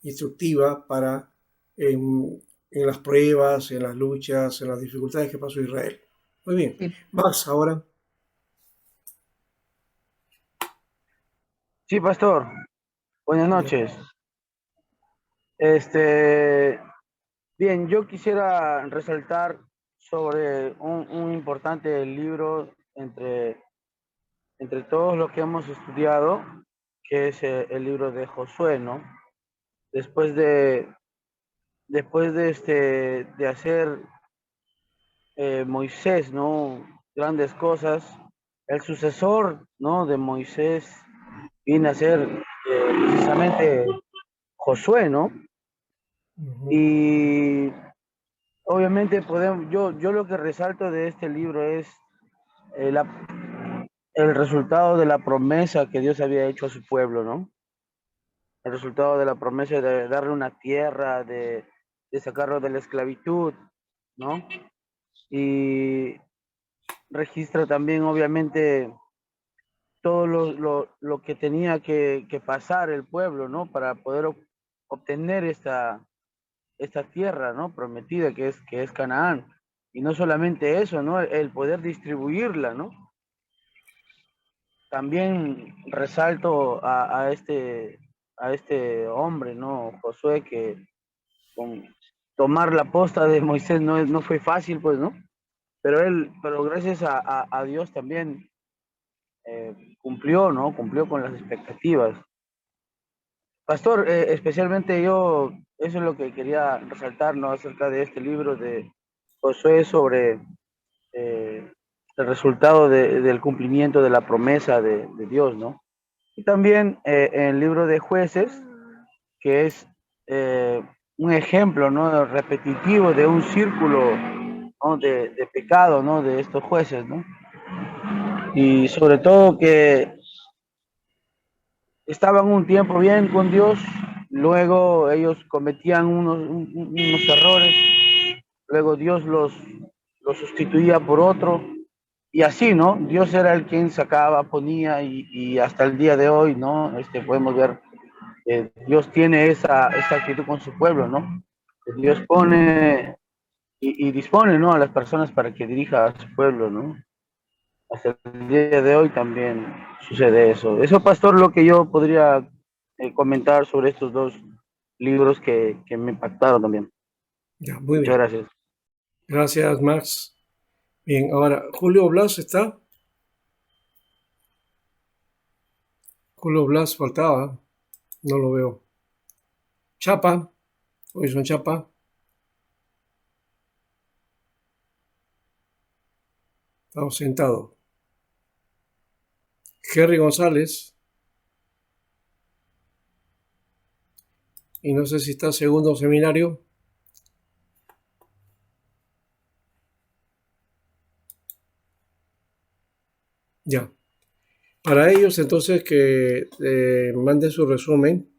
instructiva para en las pruebas, en las luchas, en las dificultades que pasó Israel. Muy bien. Sí. Más ahora. Sí, pastor. Buenas noches. Bien, yo quisiera resaltar sobre un importante libro entre todos los que hemos estudiado, que es el libro de Josué, ¿no? Después de hacer Moisés, ¿no? Grandes cosas, el sucesor, ¿no? De Moisés viene a ser precisamente Josué, ¿no? Y obviamente yo lo que resalto de este libro es el resultado de la promesa que Dios había hecho a su pueblo, ¿no? El resultado de la promesa de darle una tierra, de sacarlo de la esclavitud, ¿no? Y registra también, obviamente, todo lo que tenía que pasar el pueblo, ¿no? Para poder obtener esta tierra, ¿no? Prometida que es Canaán. Y no solamente eso, ¿no? El poder distribuirla, ¿no? También resalto a este hombre, ¿no? Josué, que con tomar la posta de Moisés no fue fácil, pues, ¿no? Pero gracias a Dios también cumplió, ¿no? Cumplió con las expectativas. Pastor, especialmente yo, eso es lo que quería resaltar, ¿no? Acerca de este libro de Josué sobre el resultado del cumplimiento de la promesa de Dios, ¿no? Y también en el libro de Jueces, que es un ejemplo, ¿no? Repetitivo de un círculo, ¿no? de pecado, ¿no? De estos jueces, ¿no? Y sobre todo que estaban un tiempo bien con Dios, luego ellos cometían unos errores, luego Dios los sustituía por otro, y así, ¿no? Dios era el quien sacaba, ponía, y hasta el día de hoy, ¿no? Podemos ver que Dios tiene esa actitud con su pueblo, ¿no? Que Dios pone y dispone, ¿no? A las personas para que dirija a su pueblo, ¿no? Hasta el día de hoy también sucede eso. Eso, pastor, lo que yo podría comentar sobre estos dos libros que me impactaron también. Ya, muy Muchas bien. gracias. Gracias, Max. Bien, ahora, Julio Blas está. Julio Blas faltaba, no lo veo. Chapa, hoy son Chapa. Estamos sentados. Jerry González. Y no sé si está segundo seminario. Ya. Para ellos, entonces, que manden su resumen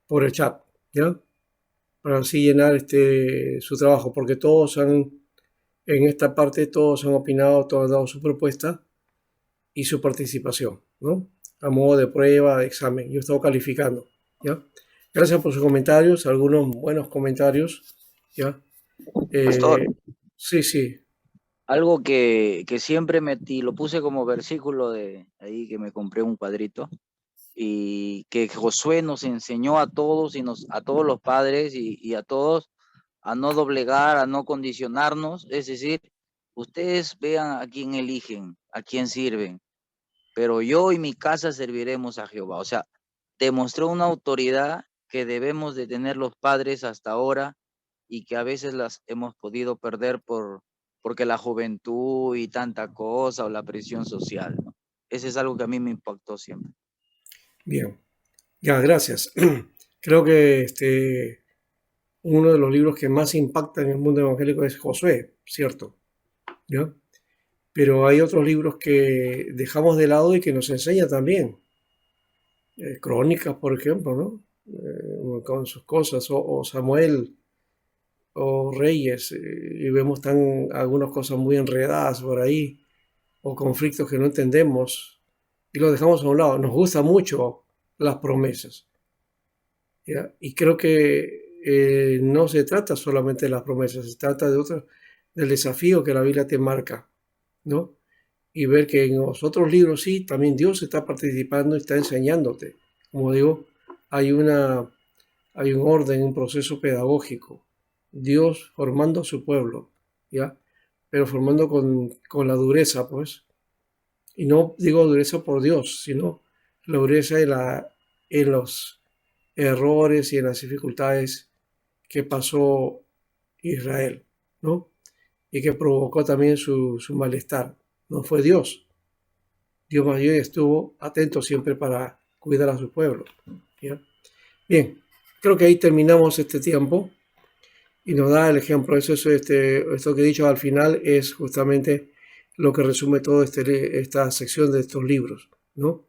por el chat, ¿ya? Para así llenar su trabajo, porque en esta parte, todos han opinado, todos han dado su propuesta y su participación, ¿no? A modo de prueba, de examen. Yo he estado calificando, ¿ya? Gracias por sus comentarios, algunos buenos comentarios, ¿ya? Pastor, Sí, sí. algo que siempre metí, lo puse como versículo de ahí que me compré un cuadrito, y que Josué nos enseñó a todos a todos los padres y a todos a no doblegar, a no condicionarnos, es decir, ustedes vean a quién eligen, a quién sirven, pero yo y mi casa serviremos a Jehová. O sea, demostró una autoridad que debemos de tener los padres hasta ahora y que a veces las hemos podido perder porque la juventud y tanta cosa o la presión social, ¿no? Ese es algo que a mí me impactó siempre. Bien. Ya, gracias. Creo que uno de los libros que más impacta en el mundo evangélico es Josué, ¿cierto? Pero hay otros libros que dejamos de lado y que nos enseñan también, Crónicas, por ejemplo, ¿no? Con sus cosas, o Samuel, o Reyes, y vemos algunas cosas muy enredadas por ahí, o conflictos que no entendemos, y los dejamos a un lado. Nos gustan mucho las promesas, ¿ya? Y creo que no se trata solamente de las promesas, se trata del desafío que la Biblia te marca, ¿no? Y ver que en los otros libros sí, también Dios está participando y está enseñándote. Como digo, hay un orden, un proceso pedagógico. Dios formando a su pueblo, ¿ya? Pero formando con la dureza, pues. Y no digo dureza por Dios, sino la dureza en los errores y en las dificultades que pasó Israel, ¿no? Y que provocó también su malestar. No fue Dios. Dios más bien estuvo atento siempre para cuidar a su pueblo, ¿ya? Bien, creo que ahí terminamos este tiempo y nos da el ejemplo. Esto que he dicho al final es justamente lo que resume toda esta sección de estos libros, ¿no?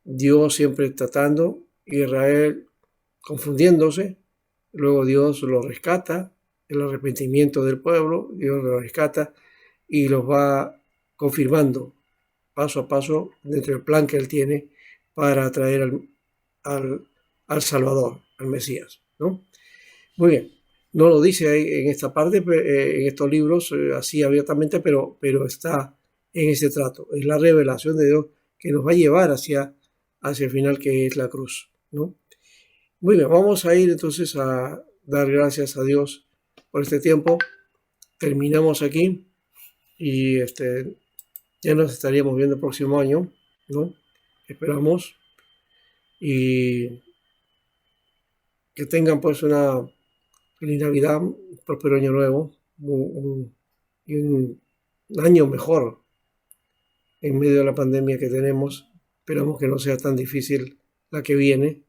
Dios siempre tratando, Israel confundiéndose, luego Dios lo rescata, el arrepentimiento del pueblo, Dios lo rescata y los va confirmando paso a paso dentro del plan que Él tiene para traer al Salvador, al Mesías, ¿no? Muy bien, no lo dice ahí en esta parte, en estos libros, así abiertamente, pero está en ese trato. Es la revelación de Dios que nos va a llevar hacia el final, que es la cruz, ¿no? Muy bien, vamos a ir entonces a dar gracias a Dios por este tiempo. Terminamos aquí y ya nos estaríamos viendo el próximo año, ¿no? Esperamos. Y que tengan pues una feliz Navidad, un próspero año nuevo, y un año mejor en medio de la pandemia que tenemos. Esperamos que no sea tan difícil la que viene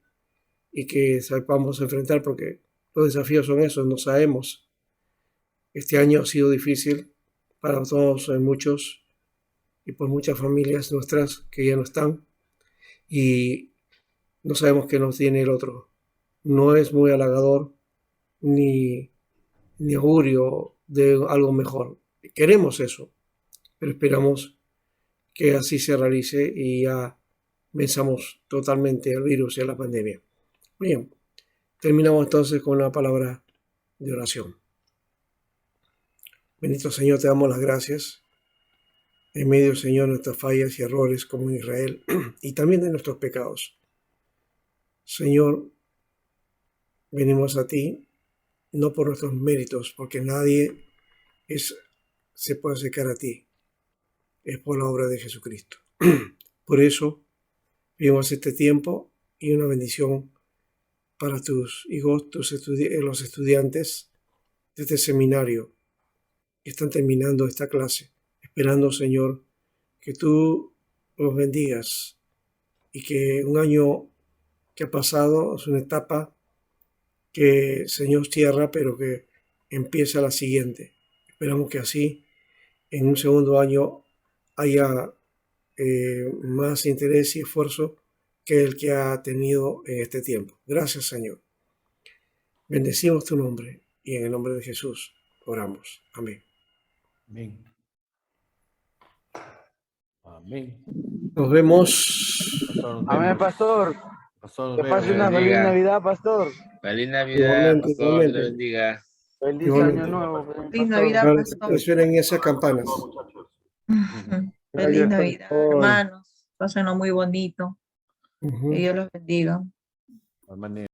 y que sepamos enfrentar, porque los desafíos son esos, no sabemos. Este año ha sido difícil para todos, muchos, y por muchas familias nuestras que ya no están, y no sabemos qué nos tiene el otro. No es muy halagador ni augurio de algo mejor. Queremos eso, pero esperamos que así se realice y ya venzamos totalmente al virus y a la pandemia. Bien, terminamos entonces con una palabra de oración. Bendito Señor, te damos las gracias en medio, Señor, de nuestras fallas y errores como en Israel y también de nuestros pecados. Señor, venimos a ti no por nuestros méritos, porque nadie se puede acercar a ti. Es por la obra de Jesucristo. Por eso vivimos este tiempo y una bendición para tus hijos, los estudiantes de este seminario que están terminando esta clase, esperando, Señor, que tú los bendigas y que un año que ha pasado es una etapa que, Señor, cierra, pero que empieza la siguiente. Esperamos que así en un segundo año haya más interés y esfuerzo que el que ha tenido en este tiempo. Gracias, Señor. Bendecimos tu nombre y en el nombre de Jesús oramos. Amén. Amén. Amén. Nos vemos. Amén, pastor. Pastor, Que nos pase vemos. una feliz Navidad, pastor. Feliz Navidad, Igualmente, pastor, igualmente. Dios le bendiga. Feliz Igualmente. año nuevo. Feliz pastor. Navidad, Claro, pastor. resuenen esas campanas. Feliz Gracias, Navidad, pastor. hermanos. Pásenlo muy bonito. Ujú. Que Dios los bendiga. De manera.